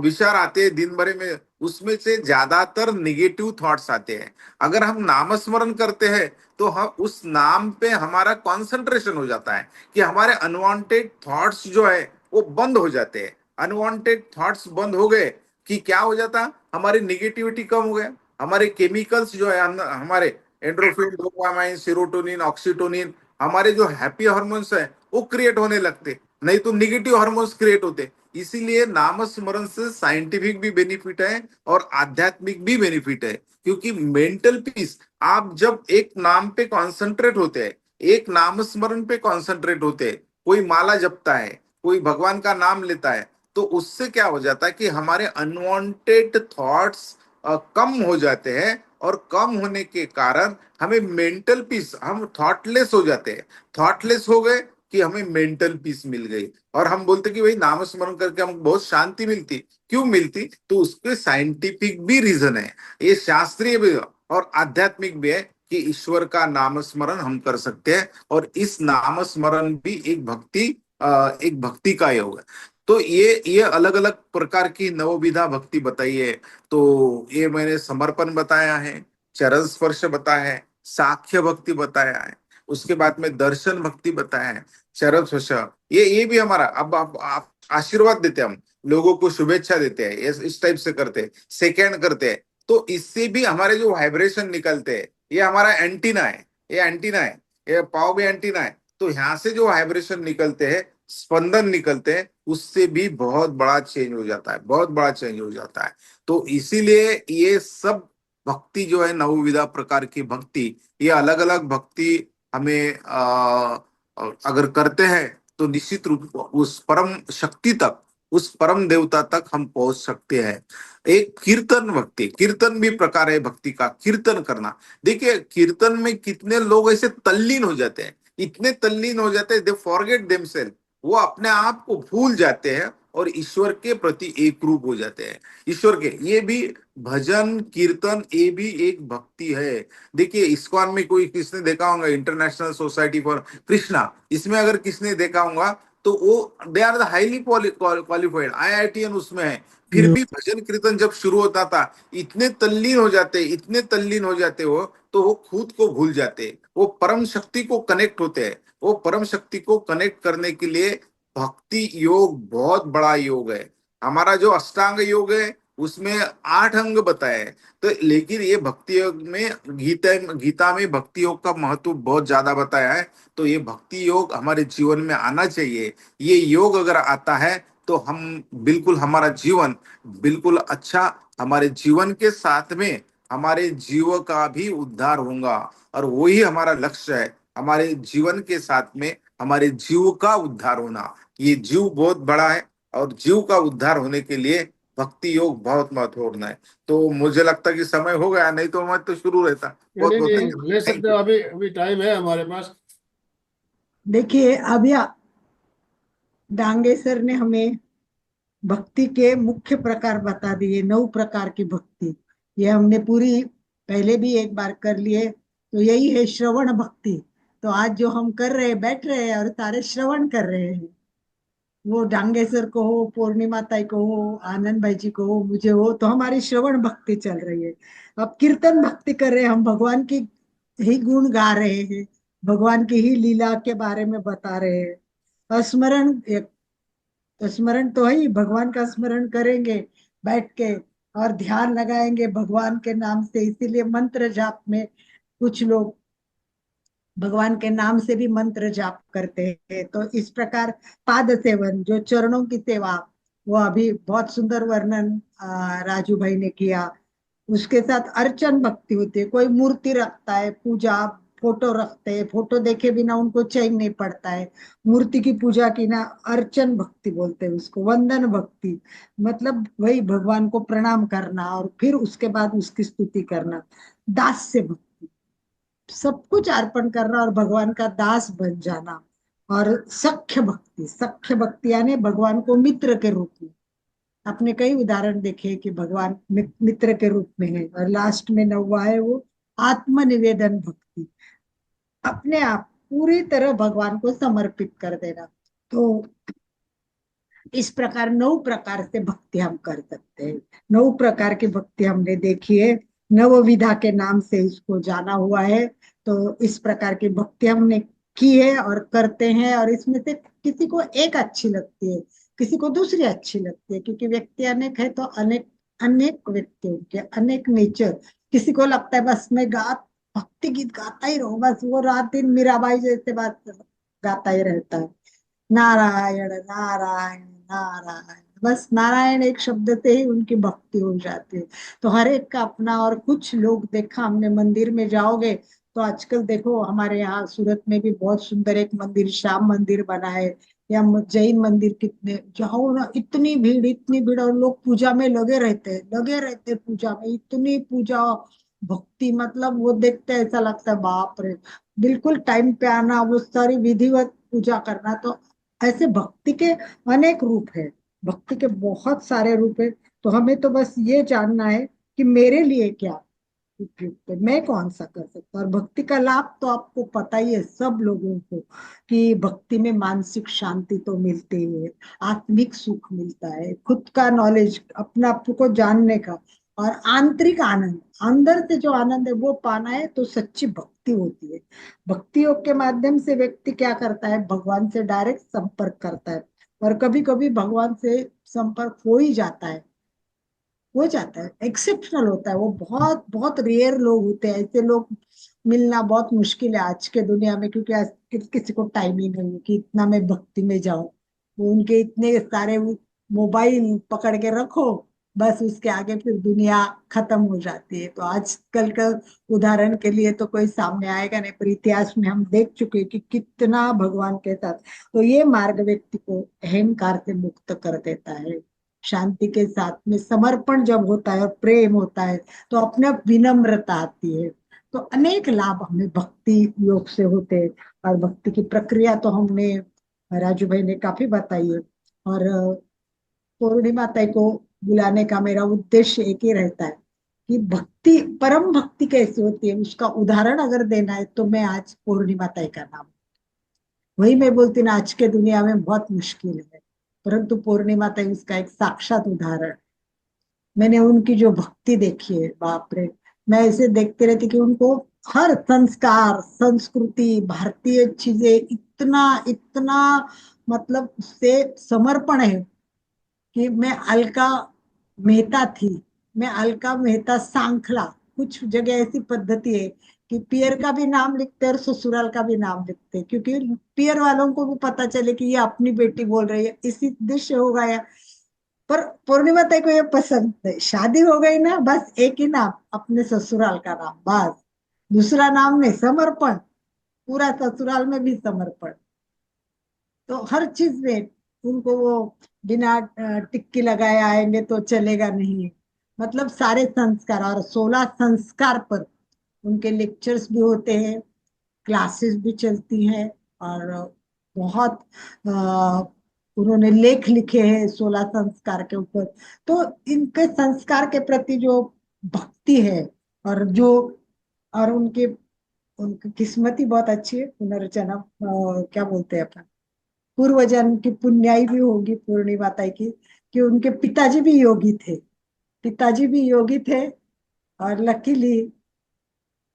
विचार आते हैं दिन भर में, उसमें से ज्यादातर निगेटिव थॉट्स आते हैं। अगर हम नामस्मरण करते हैं, तो हम उस नाम पे हमारा कंसंट्रेशन हो जाता है, कि हमारे अनवांटेड थॉट्स जो है वो बंद हो जाते हैं। अनवांटेड थॉट्स बंद हो गए कि क्या हो जाता, हमारी निगेटिविटी कम हो गया। हमारे केमिकल्स जो है, हमारे एंड्रोफिन, डोपामाइन, सेरोटोनिन, ऑक्सीटोनिन, हमारे जो हैप्पी हार्मोन्स है वो क्रिएट होने लगते, नहीं तो निगेटिव हार्मोन्स क्रिएट होते। इसीलिए नाम स्मरण से साइंटिफिक भी बेनिफिट है और आध्यात्मिक भी बेनिफिट है। क्योंकि मेंटल पीस, आप जब एक नाम पे कॉन्सेंट्रेट होते हैं, एक नाम स्मरण पे कॉन्सेंट्रेट होते हैं, कोई माला जपता है, कोई भगवान का नाम लेता है, तो उससे क्या हो जाता है कि हमारे अनवांटेड थॉट्स कम हो जाते हैं। और कम होने के कारण हमें मेंटल पीस, हम थॉटलेस हो जाते हैं। थॉटलेस हो गए कि हमें मेंटल पीस मिल गई, और हम बोलते कि भाई नाम स्मरण करके हमको बहुत शांति मिलती। क्यों मिलती? तो उसके साइंटिफिक भी रीजन है, ये शास्त्रीय भी और आध्यात्मिक भी है, कि ईश्वर का नाम स्मरण हम कर सकते हैं। और इस नाम स्मरण भी एक भक्ति का योग है। तो ये अलग अलग प्रकार की नवविधा भक्ति बताई है। तो ये मैंने समर्पण बताया है, चरण स्पर्श बताया है, साख्य भक्ति बताया है, उसके बाद में दर्शन भक्ति बताया है, चरण स्पर्श। ये भी हमारा, अब आप आशीर्वाद देते हैं, हम लोगों को शुभेच्छा देते हैं, इस टाइप से करते हैं, सेकेंड करते हैं, तो इससे भी हमारे जो वाइब्रेशन निकलते हैं, ये हमारा एंटीना है, ये एंटीना है, ये पाव भी एंटीना है। तो यहाँ से जो वाइब्रेशन निकलते हैं, स्पंदन निकलते हैं, उससे भी बहुत बड़ा चेंज हो जाता है, बहुत बड़ा चेंज हो जाता है। तो इसीलिए ये सब भक्ति जो है, नवविधा प्रकार की भक्ति, ये अलग अलग भक्ति हमें अगर करते हैं, तो निश्चित रूप उस परम शक्ति तक, उस परम देवता तक हम पहुंच सकते हैं। एक कीर्तन भक्ति, कीर्तन भी प्रकार है भक्ति का, कीर्तन करना। देखिए कीर्तन में कितने लोग ऐसे तल्लीन हो जाते हैं, इतने तल्लीन हो जाते हैं, दे फॉरगेट देमसेल्फ, वो अपने आप को भूल जाते हैं और ईश्वर के प्रति एक रूप हो जाते हैं। ईश्वर के, ये भी भजन कीर्तन, ये भी एक भक्ति है। देखिए इस्कॉन में कोई किसने देखा होगा, इंटरनेशनल सोसाइटी फॉर कृष्णा, इसमें अगर किसने देखा होगा, तो वो they are the highly qualified, IITN उसमें है, फिर भी भजन कीर्तन जब शुरू होता था, इतने तल्लीन हो जाते हो, तो वो खुद को भूल जाते, वो परम शक्ति को कनेक्ट होते हैं। वो परम शक्ति को कनेक्ट करने के लिए भक्ति योग बहुत बड़ा योग है। हमारा जो अष्टांग योग है उसमें 8 अंग बताए हैं। तो लेकिन ये भक्ति योग में, गीता में भक्ति योग का महत्व बहुत ज्यादा बताया है। तो ये भक्ति योग हमारे जीवन में आना चाहिए। ये योग अगर आता है तो हम बिल्कुल, हमारा जीवन बिल्कुल अच्छा, हमारे जीवन के साथ में हमारे जीव का भी उद्धार होगा। और वही हमारा लक्ष्य है, हमारे जीवन के साथ में हमारे जीव का उद्धार होना। ये जीव बहुत बड़ा है, और जीव का उद्धार होने के लिए भक्ति योग बहुत महत्वपूर्ण है। तो मुझे लगता है कि समय हो गया, नहीं तो मैं तो शुरू रहता। बहुत नहीं बहुत नहीं, ले थैंक सकते यू। हो, अभी अभी टाइम है हमारे पास। देखिए अभी डांगे सर ने हमें भक्ति के मुख्य प्रकार बता दिए, 9 प्रकार की भक्ति। ये हमने पूरी पहले भी एक बार कर लिए। तो यही है श्रवण भक्ति। तो आज जो हम कर रहे हैं, बैठ रहे हैं और सारे श्रवण कर रहे हैं, वो डांगे सर को हो, पूर्णिमा ताई को हो, आनंद भाई जी को हो, मुझे हो, तो हमारी श्रवण भक्ति चल रही है। अब कीर्तन भक्ति कर रहे हैं, हम भगवान की ही गुण गा रहे हैं, भगवान की ही लीला के बारे में बता रहे हैं। और स्मरण, तो स्मरण तो है ही, भगवान का स्मरण करेंगे बैठ के, और ध्यान लगाएंगे भगवान के नाम से। इसीलिए मंत्र जाप में कुछ लोग भगवान के नाम से भी मंत्र जाप करते हैं। तो इस प्रकार पाद सेवन, जो चरणों की सेवा, वो अभी बहुत सुंदर वर्णन राजू भाई ने किया। उसके साथ अर्चन भक्ति होती है, कोई मूर्ति रखता है, पूजा, फोटो रखते हैं, फोटो देखे बिना उनको चैन नहीं पड़ता है, मूर्ति की पूजा की ना, अर्चन भक्ति बोलते हैं उसको। वंदन भक्ति मतलब वही भगवान को प्रणाम करना और फिर उसके बाद उसकी स्तुति करना। दास्य भक्ति, सब कुछ अर्पण करना और भगवान का दास बन जाना। और सख्य भक्ति, सख्य भक्ति यानी भगवान को मित्र के रूप में। आपने कई उदाहरण देखे कि भगवान मित्र के रूप में है। और लास्ट में 9वां है वो आत्मनिवेदन भक्ति, अपने आप पूरी तरह भगवान को समर्पित कर देना। तो इस प्रकार 9 प्रकार से भक्ति हम कर सकते हैं। 9 प्रकार की भक्ति हमने देखी है, नवविधा के नाम से इसको जाना हुआ है। तो इस प्रकार की भक्ति हमने की है और करते हैं। और इसमें से किसी को एक अच्छी लगती है, किसी को दूसरी अच्छी लगती है, क्योंकि व्यक्ति अनेक है। तो अनेक अनेक व्यक्तियों के अनेक नेचर। किसी को लगता है बस मैं भक्ति गीत गाता ही रहूं, बस वो रात दिन मीराबाई जैसे बात गाता ही रहता है, नारायण नारायण नारायण, बस नारायण एक शब्द से ही उनकी भक्ति हो जाती है। तो हर एक का अपना। और कुछ लोग देखा हमने, मंदिर में जाओगे तो आजकल देखो हमारे यहाँ सूरत में भी बहुत सुंदर एक मंदिर, श्याम मंदिर बना है, या जैन मंदिर, कितने जाओ ना, इतनी भीड़ इतनी भीड़, और लोग पूजा में लगे रहते पूजा में, इतनी पूजा भक्ति, मतलब वो देखते ऐसा लगता है बाप रे, बिल्कुल टाइम पे आना, वो सारी विधिवत पूजा करना। तो ऐसे भक्ति के अनेक रूप है, भक्ति के बहुत सारे रूप है। तो हमें तो बस ये जानना है कि मेरे लिए क्या उपयुक्त है, मैं कौन सा कर सकता हूँ। और भक्ति का लाभ तो आपको पता ही है सब लोगों को, कि भक्ति में मानसिक शांति तो मिलती है, आत्मिक सुख मिलता है, खुद का नॉलेज, अपना आप को जानने का, और आंतरिक आनंद, अंदर से जो आनंद है वो पाना है। तो सच्ची भक्ति होती है। भक्ति योग के माध्यम से व्यक्ति क्या करता है, भगवान से डायरेक्ट संपर्क करता है। और कभी कभी भगवान से संपर्क हो जाता है, एक्सेप्शनल होता है वो। बहुत बहुत रेयर लोग होते हैं ऐसे लोग, मिलना बहुत मुश्किल है आज के दुनिया में, क्योंकि आज किसी को टाइम ही नहीं है कि इतना मैं भक्ति में जाऊं। वो उनके इतने सारे मोबाइल पकड़ के रखो, बस उसके आगे फिर दुनिया खत्म हो जाती है। तो आजकल का उदाहरण के लिए तो कोई सामने आएगा नहीं, पर इतिहास में हम देख चुके हैं कि कितना भगवान के साथ। तो ये मार्ग व्यक्ति को अहंकार से मुक्त कर देता है। शांति के साथ में समर्पण जब होता है और प्रेम होता है, तो अपने आप विनम्रता आती है। तो अनेक लाभ हमें भक्ति योग से होते हैं। और भक्ति की प्रक्रिया तो हमने, राजू भाई ने काफी बताई है। और पूर्णिमा ताई को बुलाने का मेरा उद्देश्य एक ही रहता है कि भक्ति, परम भक्ति कैसी होती है उसका उदाहरण अगर देना है, तो मैं आज पूर्णिमा ताई का नाम, वही मैं बोलती ना, आज के दुनिया में बहुत मुश्किल है, परंतु पूर्णिमा ताई उसका एक साक्षात उदाहरण। मैंने उनकी जो भक्ति देखी है, बाप रे, मैं ऐसे देखते रहती कि उनको हर संस्कार, संस्कृति, भारतीय चीजें इतना इतना, मतलब उससे समर्पण है कि मैं अलका मेहता थी, मैं अलका मेहता सांखला, कुछ जगह ऐसी पद्धति है कि पियर का भी नाम लिखते हैं और ससुराल का भी नाम लिखते हैं, क्योंकि पियर वालों को भी पता चले कि ये अपनी बेटी बोल रही है, इसी दृश्य हो गया। पर पूर्णिमा ताई को ये पसंद है, शादी हो गई ना, बस एक ही नाम, अपने ससुराल का नाम, बस दूसरा नाम नहीं, समर्पण, पूरा ससुराल में भी समर्पण। तो हर चीज में उनको वो बिना टिक्की लगाए आएंगे तो चलेगा नहीं, मतलब सारे संस्कार, और 16 संस्कार पर उनके लेक्चर्स भी होते हैं, क्लासेस भी चलती हैं, और बहुत उन्होंने लेख लिखे हैं 16 संस्कार के ऊपर। तो इनके संस्कार के प्रति जो भक्ति है, और जो, और उनके उनकी किस्मत ही बहुत अच्छी है, पुनर्जन्म क्या बोलते हैं अपन, पूर्व जन्म की पुण्याई भी होगी पूर्णिमा ताई की, कि उनके पिताजी भी योगी थे, पिताजी भी योगी थे, और लकीली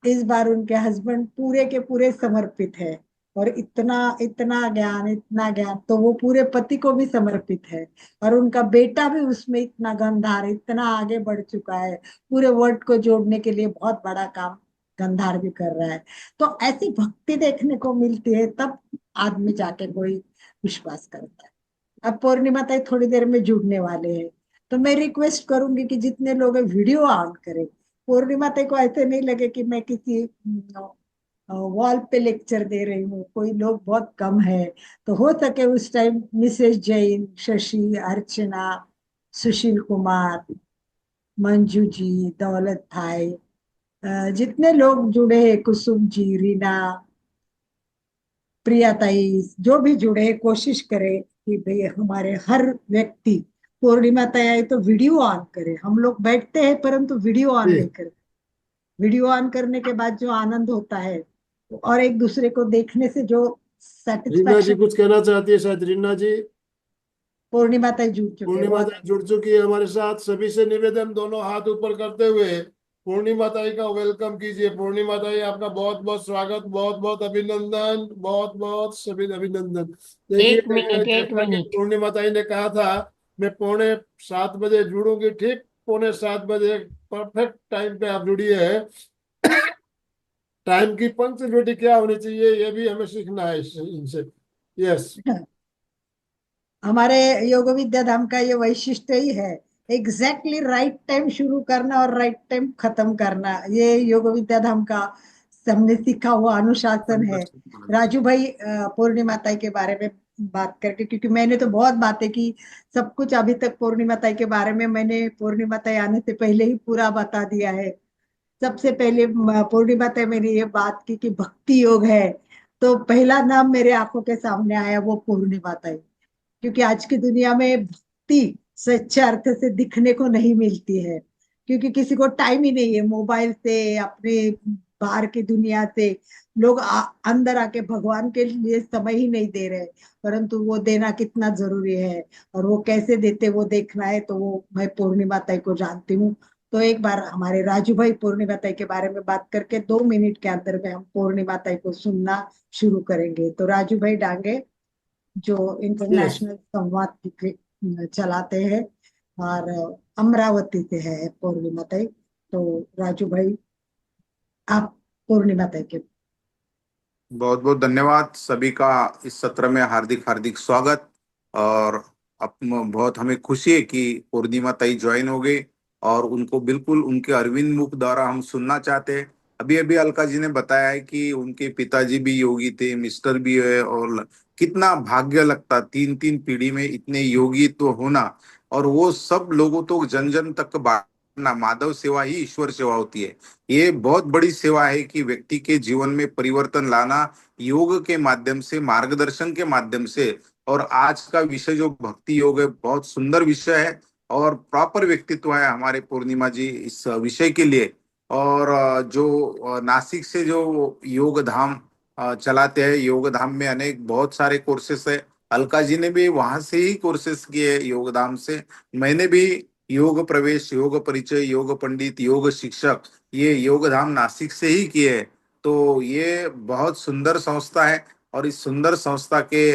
इस बार उनके हस्बैंड पूरे के पूरे समर्पित है, और इतना इतना ज्ञान, इतना ज्ञान, तो वो पूरे पति को भी समर्पित है, और उनका बेटा भी उसमें इतना गंधार, इतना आगे बढ़ चुका है, पूरे वर्ल्ड को जोड़ने के लिए बहुत बड़ा काम गंधार भी कर रहा है। तो ऐसी भक्ति देखने को मिलती है, तब आदमी जाके कोई विश्वास करता है। अब पूर्णिमा ताई थोड़ी देर में जुड़ने वाले हैं, तो मैं रिक्वेस्ट करूंगी कि जितने लोग वीडियो ऑन करें, पूर्णिमा ताई को ऐसे नहीं लगे कि मैं किसी वॉल पे लेक्चर दे रही हूँ, कोई लोग बहुत कम है, तो हो सके उस टाइम मिसेस जैन, शशि, अर्चना, सुशील कुमार, मंजू जी, दौलत भाई, जितने लोग जुड़े हैं, कुसुम जी, रीना, प्रिया ताई, जो भी जुड़े, कोशिश करे कि भाई हमारे हर व्यक्ति पूर्णिमा ताई आए तो वीडियो ऑन करे। हम लोग बैठते हैं परंतु वीडियो ऑन नहीं जी करते। वीडियो ऑन करने के बाद जो आनंद होता है, और एक दूसरे को देखने से जो रीना जी सेटिस्फैक्शन, कुछ कहना चाहती है शायद, रीना जी। पूर्णिमा ताई जुड़ चुके हैं पूर्णिमा बहुत। ताई जुड़ चुकी है हमारे साथ। सभी से निवेदन, दोनों हाथ ऊपर करते हुए पूर्णिमा ताई का वेलकम कीजिए। पूर्णिमा ताई, आपका बहुत बहुत स्वागत, बहुत बहुत अभिनंदन, बहुत बहुत सभी अभिनंदन। एक देखिए, मिनट, एक जैसा कि मिनट। पूर्णिमा ताई ने कहा था, मैं 6:45 जुड़ूंगी, ठीक 6:45 परफेक्ट टाइम पे आप जुड़िए है। टाइम की पंक्चुअलिटी क्या होनी चाहिए, ये भी हमें सीखना है इनसे। यस। हमारे योग विद्या धाम का ये वैशिष्ट्य ही है, एग्जैक्टली राइट टाइम शुरू करना और राइट टाइम खत्म करना, ये योग विद्या धाम का हमने सीखा हुआ अनुशासन है। राजू भाई, पूर्णिमा ताई के बारे में बात करके, क्योंकि मैंने तो बहुत बातें की, सब कुछ अभी तक पूर्णिमा ताई के बारे में मैंने पूर्णिमा ताई आने से पहले ही पूरा बता दिया है। सबसे पहले पूर्णिमा ताई मेरी ये बात की कि भक्ति योग है, तो पहला नाम मेरे आंखों के सामने आया वो पूर्णिमा ताई, क्योंकि आज की दुनिया में भक्ति सच्चे अर्थ से दिखने को नहीं मिलती है, क्योंकि किसी को टाइम ही नहीं है, मोबाइल से, अपने बाहर की दुनिया से लोग अंदर आके भगवान के लिए समय ही नहीं दे रहे, परंतु वो देना कितना जरूरी है, और वो कैसे देते वो देखना है, तो वो मैं पूर्णिमा ताई को जानती हूँ। तो एक बार हमारे राजू भाई पूर्णिमा ताई के बारे में बात करके 2 मिनट के अंदर में हम पूर्णिमा ताई को सुनना शुरू करेंगे। तो राजू भाई डांगे, जो यस। इंटरनेशनल संवाद चलाते हैं, और अमरावती से है पूर्णिमा ताई। तो राजू भाई, आप पूर्णिमा ताई के। बहुत बहुत धन्यवाद सभी का, इस सत्र में हार्दिक हार्दिक स्वागत। और बहुत हमें खुशी है कि पूर्णिमा ताई ज्वाइन हो गई, और उनको बिल्कुल उनके अरविंद मुख द्वारा हम सुनना चाहते हैं। अभी अभी अलका जी ने बताया है कि उनके पिताजी भी योगी थे, मिस्टर भी है, और कितना भाग्य लगता, तीन तीन पीढ़ी में इतने योगी तो होना, और वो सब लोगों तो जन जन तक बांटना। माधव सेवा ही ईश्वर सेवा होती है। ये बहुत बड़ी सेवा है कि व्यक्ति के जीवन में परिवर्तन लाना योग के माध्यम से, मार्गदर्शन के माध्यम से। और आज का विषय जो भक्ति योग है, बहुत सुंदर विषय है, और प्रॉपर व्यक्तित्व है हमारे पूर्णिमा जी इस विषय के लिए। और जो नासिक से जो योग धाम चलाते हैं। योग धाम में अनेक बहुत सारे कोर्सेस है। अलका जी ने भी वहां से ही कोर्सेस किए योग धाम से। मैंने भी योग प्रवेश, योग परिचय, योग पंडित, योग शिक्षक, ये योग धाम नासिक से ही किए हैं। तो ये बहुत सुंदर संस्था है, और इस सुंदर संस्था के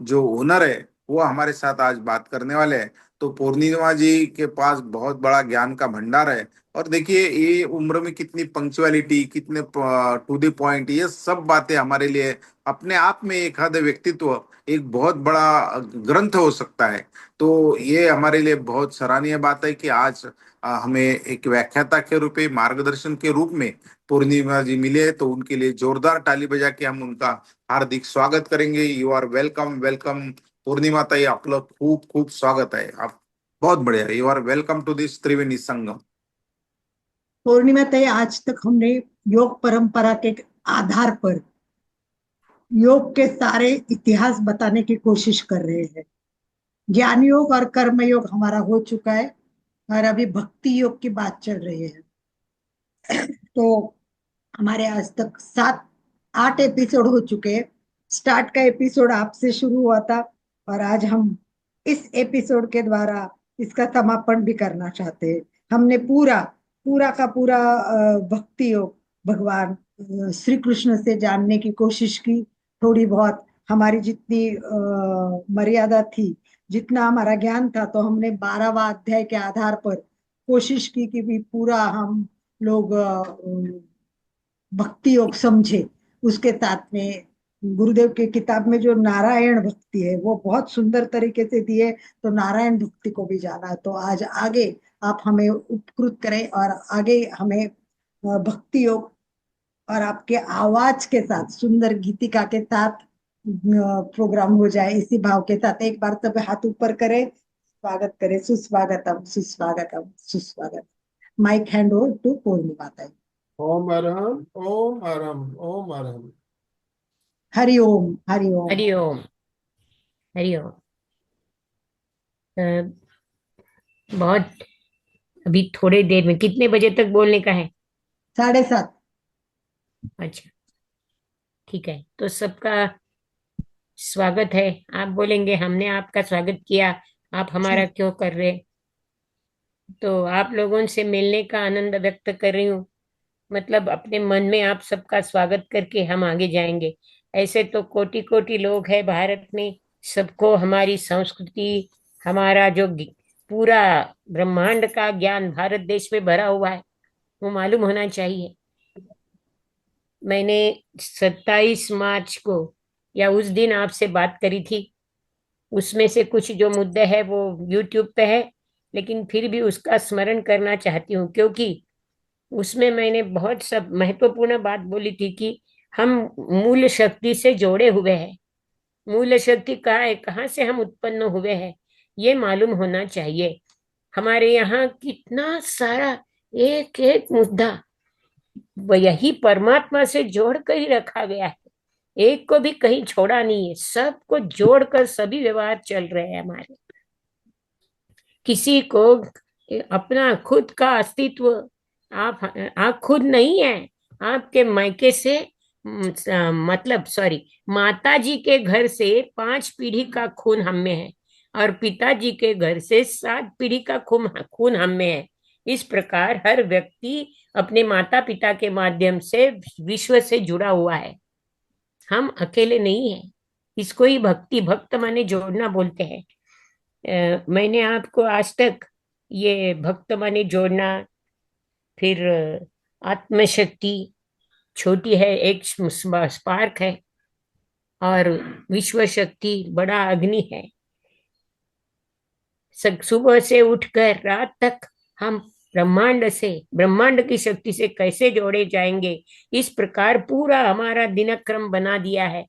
जो ओनर है वो हमारे साथ आज बात करने वाले हैं। तो पूर्णिमा जी के पास बहुत बड़ा ज्ञान का भंडार है। और देखिए ये उम्र में कितनी पंक्चुअलिटी, कितने टू द पॉइंट, ये सब बातें हमारे लिए अपने आप में एक आध व्यक्तित्व एक बहुत बड़ा ग्रंथ हो सकता है। तो ये हमारे लिए बहुत सराहनीय बात है कि आज हमें एक व्याख्याता के रूप में, मार्गदर्शन के रूप में पूर्णिमा जी मिले। तो उनके लिए जोरदार ताली बजा के हम उनका हार्दिक स्वागत करेंगे। You are welcome, welcome Purnima ताई, आपलं खूप खूप स्वागत आहे। आप बहुत बढ़िया, you are welcome to this Triveni Sangam. Purnima तय, आज तक हमने योग परंपरा के आधार पर योग के सारे इतिहास बताने की कोशिश कर रहे हैं। ज्ञान योग और कर्म योग हमारा हो चुका है, और अभी भक्ति योग की बात चल रही है। तो हमारे आज तक 7-8 एपिसोड हो चुके हैं। स्टार्ट का एपिसोड आपसे शुरू हुआ था, और आज हम इस एपिसोड के द्वारा इसका समापन भी करना चाहते हैं। हमने पूरा पूरा का पूरा भक्ति योग, भगवान श्री कृष्ण से जानने की कोशिश की। थोड़ी बहुत हमारी जितनी मर्यादा थी, जितना हमारा ज्ञान था, तो हमने 12वां अध्याय के आधार पर कोशिश की कि भी पूरा हम लोग भक्ति योग समझे। उसके साथ में गुरुदेव के किताब में जो नारायण भक्ति है वो बहुत सुंदर तरीके से दी है, तो नारायण भक्ति को भी जाना। तो आज आगे आप हमें उपकृत करें, और आगे हमें भक्ति योग और आपके आवाज के साथ, सुंदर गीतिका के साथ प्रोग्राम हो जाए। इसी भाव के साथ एक बार सब हाथ ऊपर करें, स्वागत करें। सुस्वागतम, सुस्वागतम, सुस्वागत। माइक हैंड ओवर टू पूर्णिमा ताई। ओम अरहम, ओम अरहम, ओम अरहम। हरि ओम, हरि ओम। हरिओम, हरिओम। अ, बहुत, अभी थोड़े देर में कितने बजे तक बोलने का है? 7:30। अच्छा, ठीक है। तो सबका स्वागत है। आप बोलेंगे हमने आपका स्वागत किया, आप हमारा ठीक। क्यों कर रहे? तो आप लोगों से मिलने का आनंद व्यक्त कर रही हूँ। मतलब अपने मन में आप सबका स्वागत करके हम आगे जाएंगे। ऐसे तो कोटि कोटि लोग हैं भारत में, सबको हमारी संस्कृति, हमारा जो पूरा ब्रह्मांड का ज्ञान भारत देश में भरा हुआ है वो मालूम होना चाहिए। मैंने 27 मार्च को या उस दिन आपसे बात करी थी। उसमें से कुछ जो मुद्दे हैं वो यूट्यूब पे है, लेकिन फिर भी उसका स्मरण करना चाहती हूँ, क्योंकि उसमें मैंने बहुत सब महत्वपूर्ण बात बोली थी कि हम मूल शक्ति से जोड़े हुए हैं। मूल शक्ति कहाँ है, कहाँ से हम उत्पन्न हुए हैं, ये मालूम होना चाहिए। हमारे यहाँ कितना सारा एक एक मुद्दा यही परमात्मा से जोड़ कर ही रखा गया है। एक को भी कहीं छोड़ा नहीं है, सबको जोड़कर सभी व्यवहार चल रहे हैं हमारे। किसी को अपना खुद का अस्तित्व, आप खुद नहीं है। आपके मायके से मतलब सॉरी, माता जी के घर से 5 पीढ़ी का खून हम में है, और पिताजी के घर से 7 पीढ़ी का खून हम में है। इस प्रकार हर व्यक्ति अपने माता पिता के माध्यम से विश्व से जुड़ा हुआ है। हम अकेले नहीं है। इसको ही भक्ति, भक्त माने जोड़ना बोलते हैं। मैंने आपको आज तक ये भक्त माने जोड़ना, फिर आत्मशक्ति छोटी है, एक स्पार्क है, और विश्व शक्ति बड़ा अग्नि है। सुबह से उठकर रात तक हम ब्रह्मांड से, ब्रह्मांड की शक्ति से कैसे जोड़े जाएंगे, इस प्रकार पूरा हमारा दिनक्रम बना दिया है।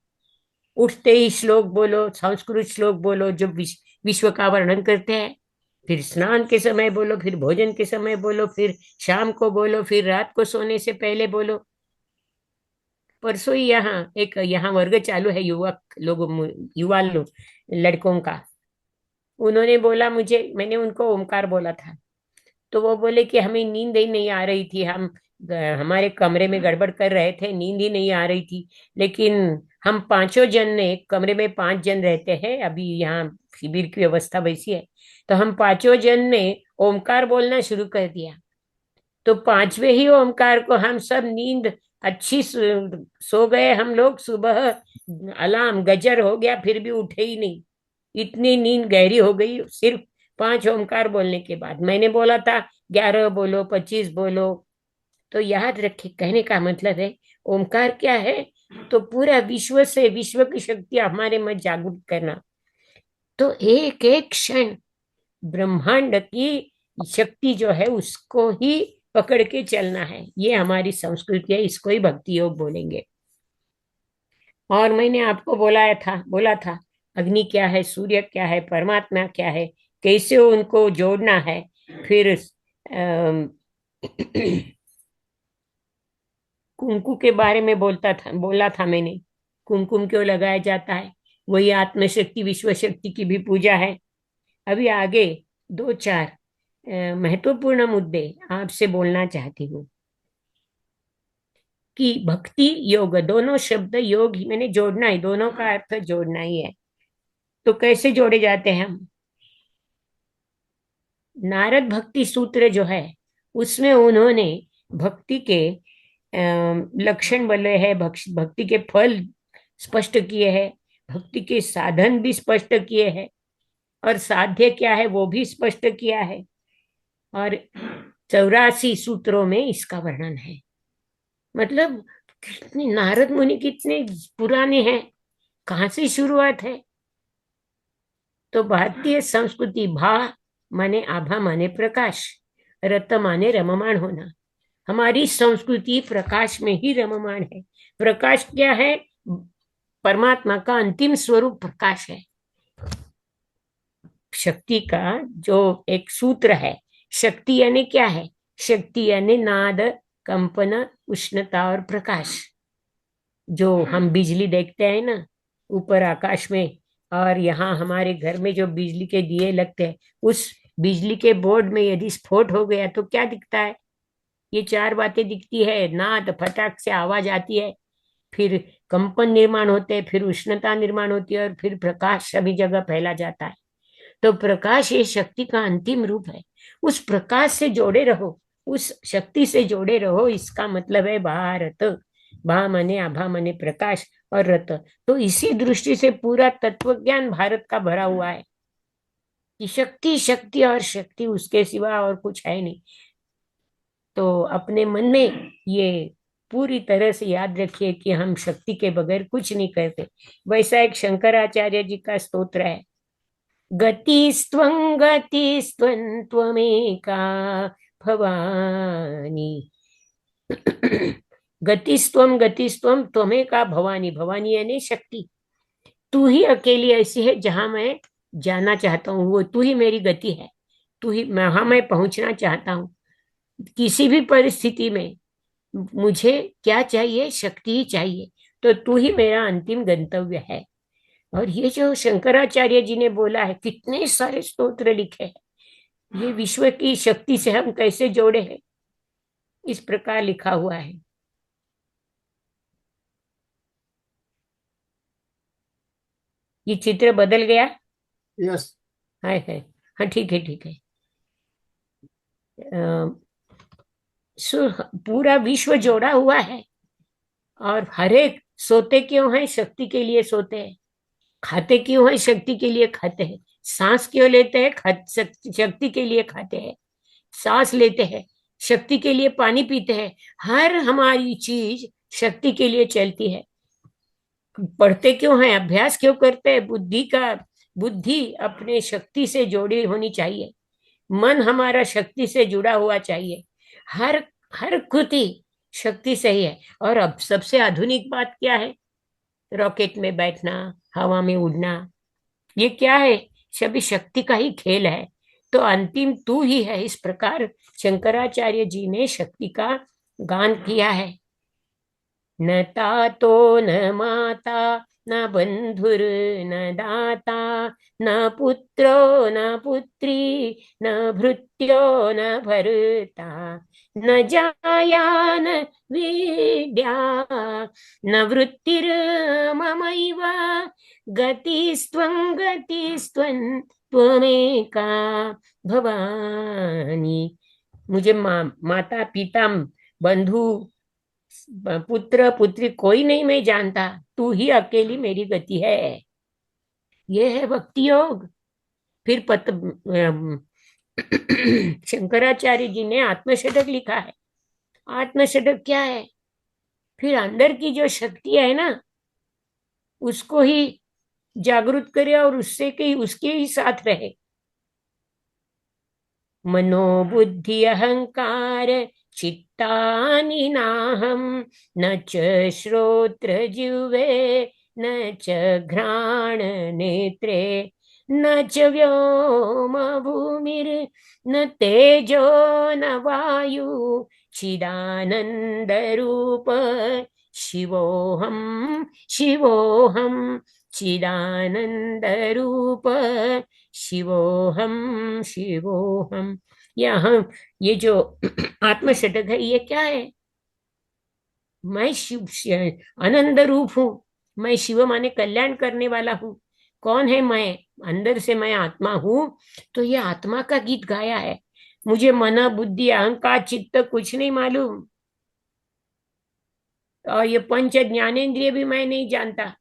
उठते ही श्लोक बोलो, संस्कृत श्लोक बोलो जो विश्व का वर्णन करते हैं, फिर स्नान के समय बोलो, फिर भोजन के समय बोलो, फिर शाम को बोलो, फिर रात को सोने से पहले बोलो। परसों ही यहाँ वर्ग चालू है युवक लोग, युवा लोग, लड़कों का। उन्होंने बोला मुझे, मैंने उनको ओमकार बोला था, तो वो बोले कि हमें नींद ही नहीं आ रही थी, हम हमारे कमरे में गड़बड़ कर रहे थे, नींद ही नहीं आ रही थी। लेकिन हम पांचों जन ने, एक कमरे में 5 जन रहते हैं, अभी यहाँ शिविर की व्यवस्था वैसी है, तो हम पांचों जन ने ओमकार बोलना शुरू कर दिया। तो 5वें ही ओमकार को हम सब नींद अच्छी सो गए हम लोग। सुबह अलार्म गजर हो गया, फिर भी उठे ही नहीं, इतनी नींद गहरी हो गई सिर्फ 5 ओमकार बोलने के बाद। मैंने बोला था 11 बोलो, 25 बोलो। तो याद रखे, कहने का मतलब है ओमकार क्या है, तो पूरा विश्व से, विश्व की शक्ति हमारे में जागृत करना। तो एक एक क्षण ब्रह्मांड की शक्ति जो है उसको ही पकड़ के चलना है। ये हमारी संस्कृति है, इसको ही भक्ति योग बोलेंगे। और मैंने आपको बोला था अग्नि क्या है, सूर्य क्या है, परमात्मा क्या है, कैसे उनको जोड़ना है। फिर कुमकुम के बारे में बोला था मैंने। कुमकुम क्यों लगाया जाता है, वही आत्मशक्ति विश्व शक्ति की भी पूजा है। अभी आगे 2-4 महत्वपूर्ण मुद्दे आपसे बोलना चाहती हूँ कि भक्ति योग, दोनों शब्द योग ही मैंने जोड़ना है, दोनों का अर्थ जोड़ना ही है। तो कैसे जोड़े जाते हैं हम? नारद भक्ति सूत्र जो है उसमें उन्होंने भक्ति के लक्षण बोले हैं, भक्ति के फल स्पष्ट किए हैं, भक्ति के साधन भी स्पष्ट किए हैं, और साध्य क्या है वो भी स्पष्ट किया है। और 84 सूत्रों में इसका वर्णन है। मतलब कितने नारद मुनि कितने पुराने हैं, कहाँ से शुरुआत है। तो भारतीय संस्कृति, भा माने आभा माने प्रकाश, रत माने रममाण होना। हमारी संस्कृति प्रकाश में ही रममाण है। प्रकाश क्या है? परमात्मा का अंतिम स्वरूप प्रकाश है। शक्ति का जो एक सूत्र है, शक्ति यानी क्या है? शक्ति यानी नाद, कंपन, उष्णता और प्रकाश। जो हम बिजली देखते हैं ना ऊपर आकाश में, और यहाँ हमारे घर में जो बिजली के दिए लगते हैं, उस बिजली के बोर्ड में यदि स्फोट हो गया तो क्या दिखता है? ये 4 बातें दिखती है। नाद, फटाक से आवाज आती है, फिर कंपन निर्माण होते हैं, फिर उष्णता निर्माण होती है, और फिर प्रकाश सभी जगह फैला जाता है। तो प्रकाश ये शक्ति का अंतिम रूप है। उस प्रकाश से जोड़े रहो, उस शक्ति से जोड़े रहो, इसका मतलब है भारत। भा माने आभा माने प्रकाश, और रत। तो इसी दृष्टि से पूरा तत्व ज्ञान भारत का भरा हुआ है कि शक्ति शक्ति और शक्ति, उसके सिवा और कुछ है नहीं। तो अपने मन में ये पूरी तरह से याद रखिए कि हम शक्ति के बगैर कुछ नहीं करते। वैसा एक शंकराचार्य जी का स्तोत्र है, गतिस्त्वं गतिस्त्वं त्वमेका भवानी। गतिस्त्वं गतिस्त्वं त्वमेका भवानी। भवानी यानी शक्ति। तू ही अकेली ऐसी है जहां मैं जाना चाहता हूँ, वो तू ही मेरी गति है। तू ही, वहां मैं पहुंचना चाहता हूँ। किसी भी परिस्थिति में मुझे क्या चाहिए? शक्ति ही चाहिए। तो तू ही मेरा अंतिम गंतव्य है। और ये जो शंकराचार्य जी ने बोला है, कितने सारे स्तोत्र लिखे हैं, ये विश्व की शक्ति से हम कैसे जोड़े हैं, इस प्रकार लिखा हुआ है। ये चित्र बदल गया? यस। है। हाँ ठीक है, ठीक है। पूरा विश्व जोड़ा हुआ है, और हर एक सोते क्यों है? शक्ति के लिए सोते हैं। खाते क्यों है? शक्ति के लिए खाते हैं। सांस क्यों लेते हैं? शक्ति के लिए खाते हैं। सांस लेते हैं, शक्ति के लिए पानी पीते हैं। हर हमारी चीज शक्ति के लिए चलती है। पढ़ते क्यों है? अभ्यास क्यों करते हैं? बुद्धि अपने शक्ति से जोड़ी होनी चाहिए। मन हमारा शक्ति से जुड़ा हुआ चाहिए। हर हर कृति शक्ति से ही है। और अब सबसे आधुनिक बात क्या है? रॉकेट में बैठना, हवा में उड़ना, ये क्या है? सभी शक्ति का ही खेल है। तो अंतिम तू ही है। इस प्रकार शंकराचार्य जी ने शक्ति का गान किया है। न तातो न माता न बंधुर न दाता न पुत्रो न पुत्री न भृत्यो न भर्ता न जाया न विद्या न वृत्तिर्ममैव गतिस्त्वं त्वमेका भवानी। मुझे माता पिता बंधु पुत्र पुत्री कोई नहीं मैं जानता, तू ही अकेली मेरी गति है। ये है भक्ति योग। फिर शंकराचार्य जी ने आत्मशतक लिखा है। आत्मशतक क्या है? फिर अंदर की जो शक्ति है ना, उसको ही जागृत करे और उससे के उसके ही साथ रहे। मनोबुद्धि अहंकार चित्तानि नाहं न च श्रोत्र जिह्वे न च घ्राण नेत्रे न च व्योम भूमिर न तेजो न वायु चिदानंद रूप शिवोहम शिवोहम चिदानंद रूप शिवोहम शिवोहम। हम ये जो आत्मशतक है ये क्या है? मैं शिव आनंद रूप हूँ। मैं शिव माने कल्याण करने वाला हूँ। कौन है मैं? अंदर से मैं आत्मा हूँ। तो ये आत्मा का गीत गाया है। मुझे मन बुद्धि अहंकार चित्त कुछ नहीं मालूम, और ये पंच ज्ञानेंद्रिय भी मैं नहीं जानता।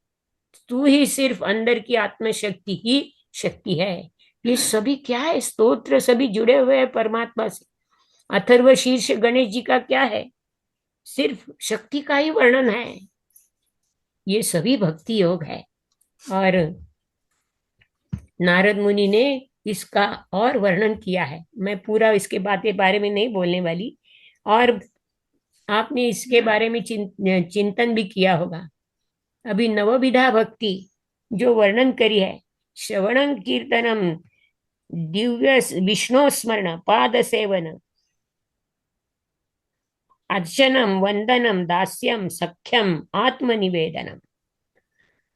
तू ही सिर्फ अंदर की आत्मशक्ति ही शक्ति है। ये सभी क्या है? स्तोत्र सभी जुड़े हुए हैं परमात्मा से। अथर्व शीर्ष गणेश जी का क्या है? सिर्फ शक्ति का ही वर्णन है। ये सभी भक्ति योग है। और नारद मुनि ने इसका और वर्णन किया है। मैं पूरा इसके बारे में नहीं बोलने वाली। और आपने इसके बारे में चिंतन भी किया होगा। अभी नवविधा भक्ति जो वर्णन करी है, श्रवणं कीर्तनम दिव्य विष्णु स्मरण पाद सेवन अर्चनम वंदनम दास्यम सख्यम आत्मनिवेदनम।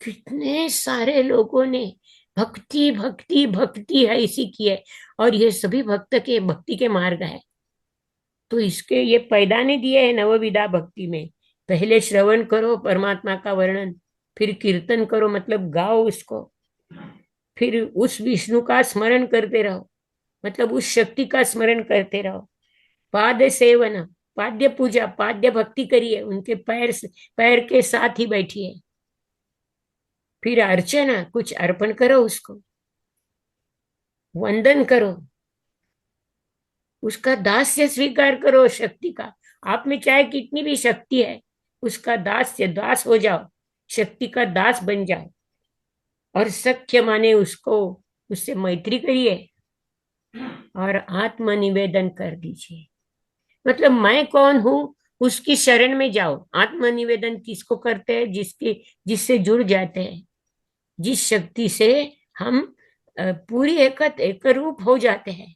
कितने सारे लोगों ने भक्ति भक्ति भक्ति है इसी की है। और ये सभी भक्ति के मार्ग है। तो इसके ये पैदाने दिए हैं नवविधा भक्ति में। पहले श्रवण करो परमात्मा का वर्णन, फिर कीर्तन करो मतलब गाओ उसको, फिर उस विष्णु का स्मरण करते रहो मतलब उस शक्ति का स्मरण करते रहो। पाद सेवन पाद्य पूजा पाद्य भक्ति करिए, उनके पैर के साथ ही बैठिए। फिर अर्चना कुछ अर्पण करो उसको, वंदन करो, उसका दास्य स्वीकार करो शक्ति का। आप में चाहे कितनी भी शक्ति है, उसका दास हो जाओ, शक्ति का दास बन जाओ। और सख्य माने उसको, उससे मैत्री करिए और आत्मनिवेदन कर दीजिए। मतलब मैं कौन हूं उसकी शरण में जाओ। आत्मनिवेदन किसको करते हैं? जिससे जुड़ जाते हैं, जिस शक्ति से हम पूरी एक रूप हो जाते हैं।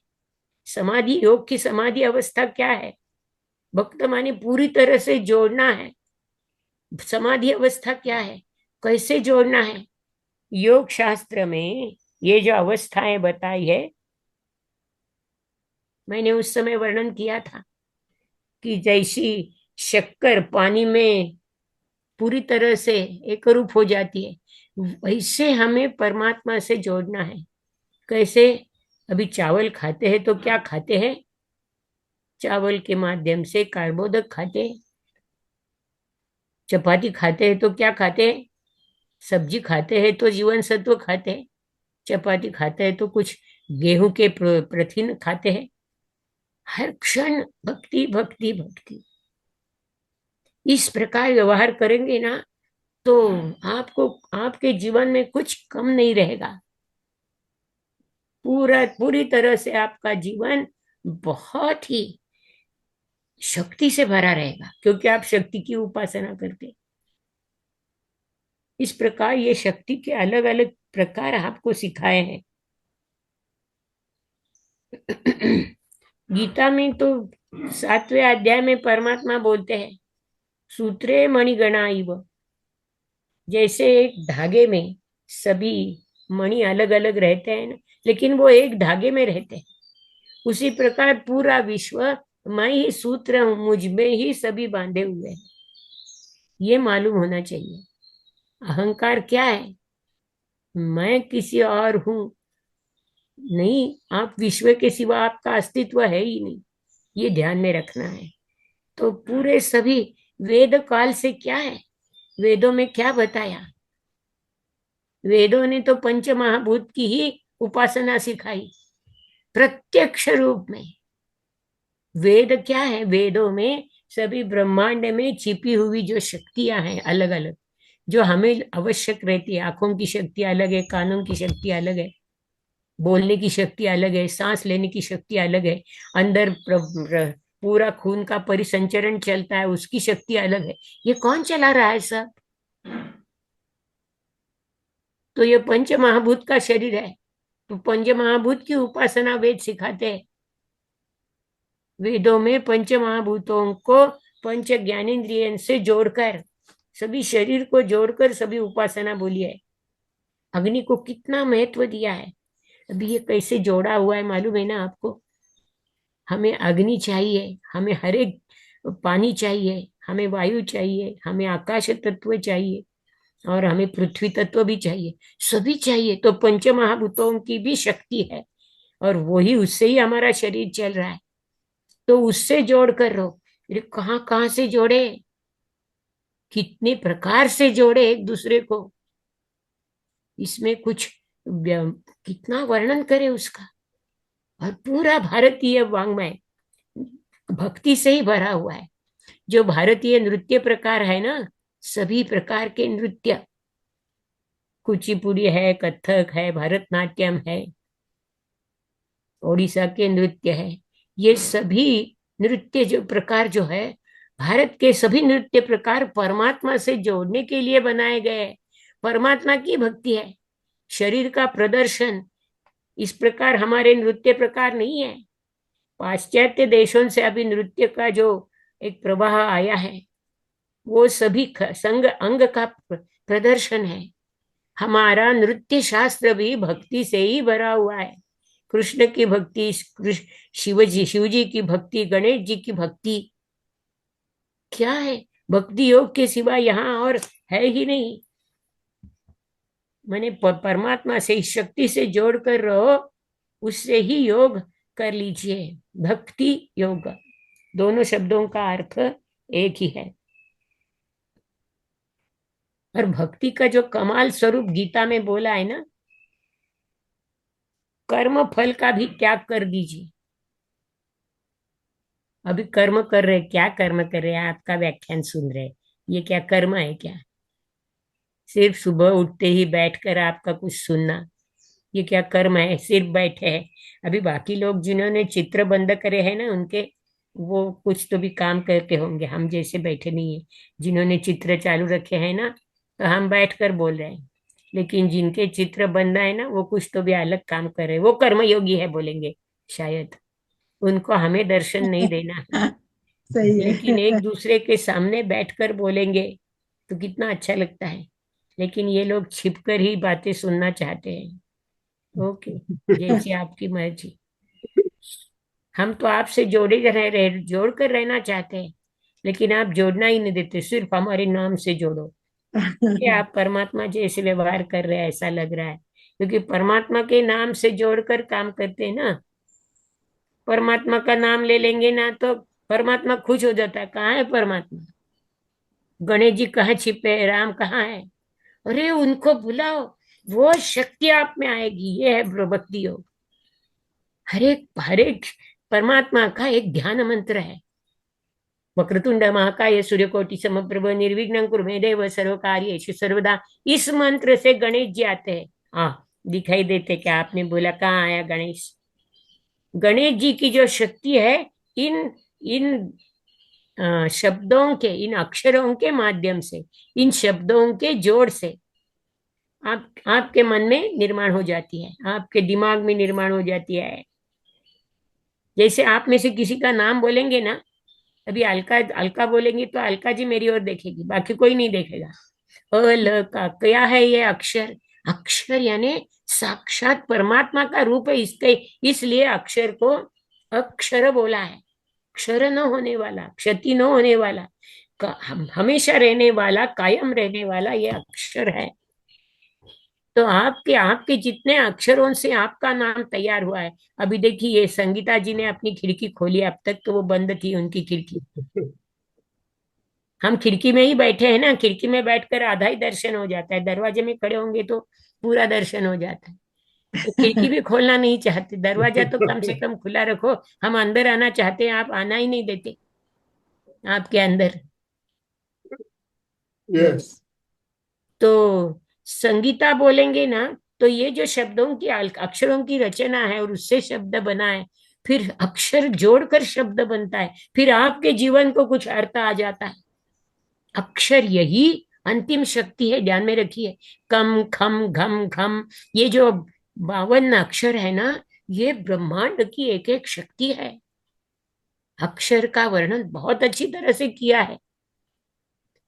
समाधि योग की समाधि अवस्था क्या है? भक्त माने पूरी तरह से जोड़ना है। समाधि अवस्था क्या है? कैसे जोड़ना है? योग शास्त्र में ये जो अवस्थाएं बताई है, मैंने उस समय वर्णन किया था कि जैसी शक्कर पानी में पूरी तरह से एक रूप हो जाती है, वैसे हमें परमात्मा से जोड़ना है। कैसे? अभी चावल खाते हैं तो क्या खाते हैं? चावल के माध्यम से कार्बोदक खाते हैं। चपाती खाते हैं तो क्या खाते हैं? सब्जी खाते हैं तो जीवन सत्व खाते हैं। चपाती खाते हैं तो कुछ गेहूं के प्रथिन खाते हैं। हर क्षण भक्ति भक्ति भक्ति। इस प्रकार व्यवहार करेंगे ना तो आपको आपके जीवन में कुछ कम नहीं रहेगा। पूरी तरह से आपका जीवन बहुत ही शक्ति से भरा रहेगा, क्योंकि आप शक्ति की उपासना करते। इस प्रकार ये शक्ति के अलग अलग प्रकार आपको सिखाए हैं। गीता में तो 7वें अध्याय में परमात्मा बोलते हैं, सूत्रे मणिगणा इव जैसे एक धागे में सभी मणि अलग अलग रहते हैं ना, लेकिन वो एक धागे में रहते हैं, उसी प्रकार पूरा विश्व मैं ही सूत्र हूं, मुझ में ही सभी बांधे हुए हैं। ये मालूम होना चाहिए। अहंकार क्या है? मैं किसी और हूं नहीं, आप विश्व के सिवा आपका अस्तित्व है ही नहीं, ये ध्यान में रखना है। तो पूरे सभी वेद काल से क्या है, वेदों में क्या बताया? वेदों ने तो पंच महाभूत की ही उपासना सिखाई प्रत्यक्ष रूप में। वेद क्या है? वेदों में सभी ब्रह्मांड में छिपी हुई जो शक्तियां हैं अलग अलग, जो हमें आवश्यक रहती है। आंखों की शक्ति अलग है, कानों की शक्ति अलग है, बोलने की शक्ति अलग है, सांस लेने की शक्ति अलग है, अंदर पूरा खून का परिसंचरण चलता है, उसकी शक्ति अलग है। ये कौन चला रहा है सब? तो ये पंच महाभूत का शरीर है। तो पंच महाभूत की उपासना वेद सिखाते हैं। वेदों में पंच महाभूतों को पंच ज्ञानेन्द्रिय से जोड़कर, सभी शरीर को जोड़कर सभी उपासना बोली है। अग्नि को कितना महत्व दिया है। अभी ये कैसे जोड़ा हुआ है मालूम है ना आपको? हमें अग्नि चाहिए, हमें हर एक पानी चाहिए, हमें वायु चाहिए, हमें आकाश तत्व चाहिए, और हमें पृथ्वी तत्व भी चाहिए, सभी चाहिए। तो पंच महाभूतों की भी शक्ति है, और वही उससे ही हमारा शरीर चल रहा है। तो उससे जोड़ कर रहो। अरे कहाँ कहाँ से जोड़े, कितने प्रकार से जोड़े एक दूसरे को, इसमें कुछ कितना वर्णन करे उसका। और पूरा भारतीय वाङ्मय भक्ति से ही भरा हुआ है। जो भारतीय नृत्य प्रकार है ना, सभी प्रकार के नृत्य, कुचिपुड़ी है, कथक है, भरतनाट्यम है, ओडिशा के नृत्य है, ये सभी नृत्य जो प्रकार जो है, भारत के सभी नृत्य प्रकार परमात्मा से जोड़ने के लिए बनाए गए हैं। परमात्मा की भक्ति है, शरीर का प्रदर्शन। इस प्रकार हमारे नृत्य प्रकार नहीं है। पाश्चात्य देशों से अभी नृत्य का जो एक प्रवाह आया है, वो सभी संग अंग का प्रदर्शन है। हमारा नृत्य शास्त्र भी भक्ति से ही भरा हुआ है। कृष्ण की भक्ति, शिव जी की भक्ति, गणेश जी की भक्ति, क्या है? भक्ति योग के सिवा यहाँ और है ही नहीं। मैंने परमात्मा से, इस शक्ति से जोड़ कर रहो, उससे ही योग कर लीजिए। भक्ति योग, दोनों शब्दों का अर्थ एक ही है। और भक्ति का जो कमाल स्वरूप गीता में बोला है ना, कर्म फल का भी त्याग कर दीजिए। अभी कर्म कर रहे, क्या कर्म कर रहे हैं? आपका व्याख्यान सुन रहे, ये क्या कर्म है क्या? सिर्फ सुबह उठते ही बैठकर आपका कुछ सुनना, ये क्या कर्म है? सिर्फ बैठे हैं। अभी बाकी लोग जिन्होंने चित्र बंद करे हैं ना, उनके वो कुछ तो भी काम करते होंगे, हम जैसे बैठे नहीं है। जिन्होंने चित्र चालू रखे हैं ना, तो हम बैठकर बोल रहे हैं, लेकिन जिनके चित्र बंद है ना, वो कुछ तो भी अलग काम कर रहे हैं, वो कर्मयोगी है बोलेंगे शायद। उनको हमें दर्शन नहीं देना है, सही लेकिन है। एक दूसरे के सामने बैठकर बोलेंगे तो कितना अच्छा लगता है। लेकिन ये लोग छिपकर ही बातें सुनना चाहते हैं। ओके, जैसी आपकी मर्जी। हम तो आपसे जोड़ कर रहना चाहते हैं, लेकिन आप जोड़ना ही नहीं देते, सिर्फ हमारे नाम से जोड़ो। ये आप परमात्मा जैसे व्यवहार कर रहे हैं ऐसा लग रहा है, क्योंकि परमात्मा के नाम से जोड़कर काम करते हैं ना। परमात्मा का नाम ले लेंगे ना तो परमात्मा खुश हो जाता है। कहाँ है परमात्मा? गणेश जी कहाँ छिपे हैं? राम कहाँ है? अरे उनको बुलाओ, वो शक्ति आप में आएगी। ये है भक्ति योग। हर एक परमात्मा का एक ध्यान मंत्र है। वक्रतुंड महाकाय सूर्यकोटि समप्रभ निर्विघ्नं कुरु मे देव सर्व कार्येषु सर्वदा। इस मंत्र से गणेश जी आते हैं। दिखाई देते क्या? आपने बोला कहाँ आया गणेश? गणेश जी की जो शक्ति है, इन इन शब्दों के, इन अक्षरों के माध्यम से, इन शब्दों के जोड़ से आपके मन में निर्माण हो जाती है, आपके दिमाग में निर्माण हो जाती है। जैसे आप में से किसी का नाम बोलेंगे ना, अभी अलका अलका बोलेंगी तो अलका जी मेरी ओर देखेगी, बाकी कोई नहीं देखेगा। ल का क्या है ये अक्षर? अक्षर यानी साक्षात परमात्मा का रूप है, इसके इसलिए अक्षर को अक्षर बोला है। क्षर न होने वाला, क्षति न होने वाला, हमेशा रहने वाला, कायम रहने वाला ये अक्षर है। तो आपके आपके जितने अक्षरों से आपका नाम तैयार हुआ है। अभी देखिए, ये संगीता जी ने अपनी खिड़की खोली, अब तक तो वो बंद थी उनकी खिड़की। हम खिड़की में ही बैठे हैं ना, खिड़की में बैठकर आधा ही दर्शन हो जाता है, दरवाजे में खड़े होंगे तो पूरा दर्शन हो जाता है। तो खिड़की भी खोलना नहीं चाहते, दरवाजा तो कम से कम खुला रखो। हम अंदर आना चाहते हैं, आप आना ही नहीं देते आपके अंदर। यस। तो संगीता बोलेंगे ना, तो ये जो शब्दों की अक्षरों की रचना है और उससे शब्द बना है, फिर अक्षर जोड़कर शब्द बनता है, फिर आपके जीवन को कुछ अर्थ आ जाता है। अक्षर यही अंतिम शक्ति है, ध्यान में रखिए। कम खम घम घम, ये जो 52 अक्षर है ना, ये ब्रह्मांड की एक एक शक्ति है। अक्षर का वर्णन बहुत अच्छी तरह से किया है।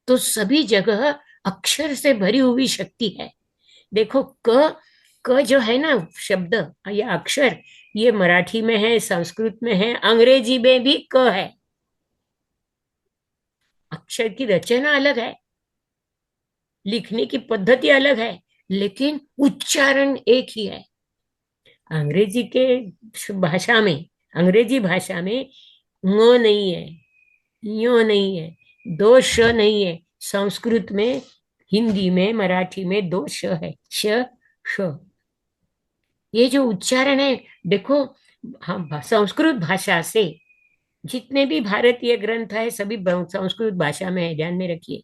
तो सभी जगह अक्षर से भरी हुई शक्ति है। देखो, क जो है ना शब्द या अक्षर, ये मराठी में है, संस्कृत में है, अंग्रेजी में भी क है। अक्षर की रचना अलग है, लिखने की पद्धति अलग है, लेकिन उच्चारण एक ही है। अंग्रेजी के भाषा में, अंग्रेजी भाषा में ङ नहीं है, यो नहीं है, दो श नहीं है। संस्कृत में, हिंदी में, मराठी में दो श है, श श। ये जो उच्चारण है, देखो, हम संस्कृत भाषा से जितने भी भारतीय ग्रंथ है सभी संस्कृत भाषा में है, ध्यान में रखिए।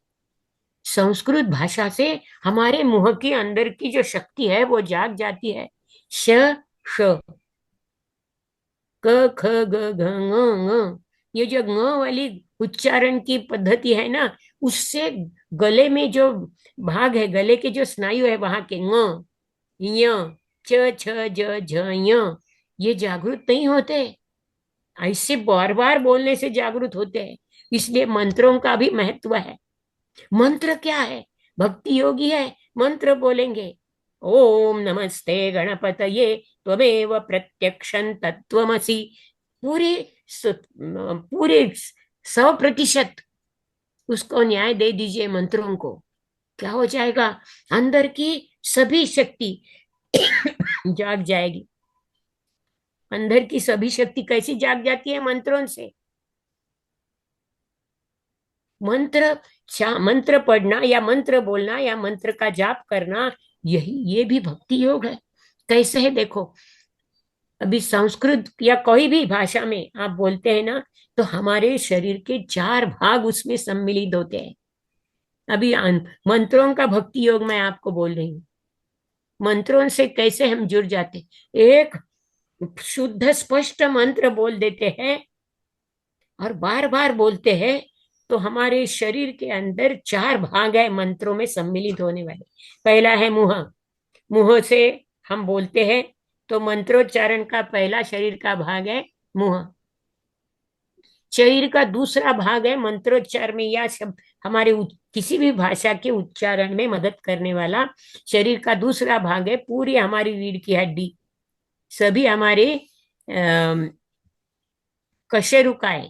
संस्कृत भाषा से हमारे मुंह के अंदर की जो शक्ति है वो जाग जाती है। श श, क ख ग घ ङ ङ, ये जो ङ वाली उच्चारण की पद्धति है ना, उससे गले में जो भाग है, गले के जो स्नायु है वहां के ङ य च छ ज झ य, ये जागृत नहीं होते। ऐसे बार बार बोलने से जागृत होते हैं। इसलिए मंत्रों का भी महत्व है। मंत्र क्या है? भक्ति योगी है, मंत्र बोलेंगे। ओम नमस्ते गणपतये त्वमेव प्रत्यक्षं तत्त्वमसि, पूरे पूरे 100% उसको न्याय दे दीजिए मंत्रों को। क्या हो जाएगा? अंदर की सभी शक्ति जाग जाएगी। अंदर की सभी शक्ति कैसी जाग जाती है? मंत्रों से। मंत्र पढ़ना या मंत्र बोलना या मंत्र का जाप करना, ये भी भक्ति योग है। कैसे है देखो, अभी संस्कृत या कोई भी भाषा में आप बोलते हैं ना, तो हमारे शरीर के 4 भाग उसमें सम्मिलित होते हैं। अभी मंत्रों का भक्ति योग मैं आपको बोल रही हूँ। मंत्रों से कैसे हम जुड़ जाते, एक शुद्ध स्पष्ट मंत्र बोल देते हैं और बार बार बोलते हैं, तो हमारे शरीर के अंदर 4 भाग है मंत्रों में सम्मिलित होने वाले। पहला है मुंह, मुंह से हम बोलते हैं, तो मंत्रोच्चारण का पहला शरीर का भाग है मुंह। शरीर का दूसरा भाग है मंत्रोच्चार में या शब्द, हमारे किसी भी भाषा के उच्चारण में मदद करने वाला शरीर का दूसरा भाग है पूरी हमारी रीढ़ की हड्डी, सभी हमारे कशेरुकाएं,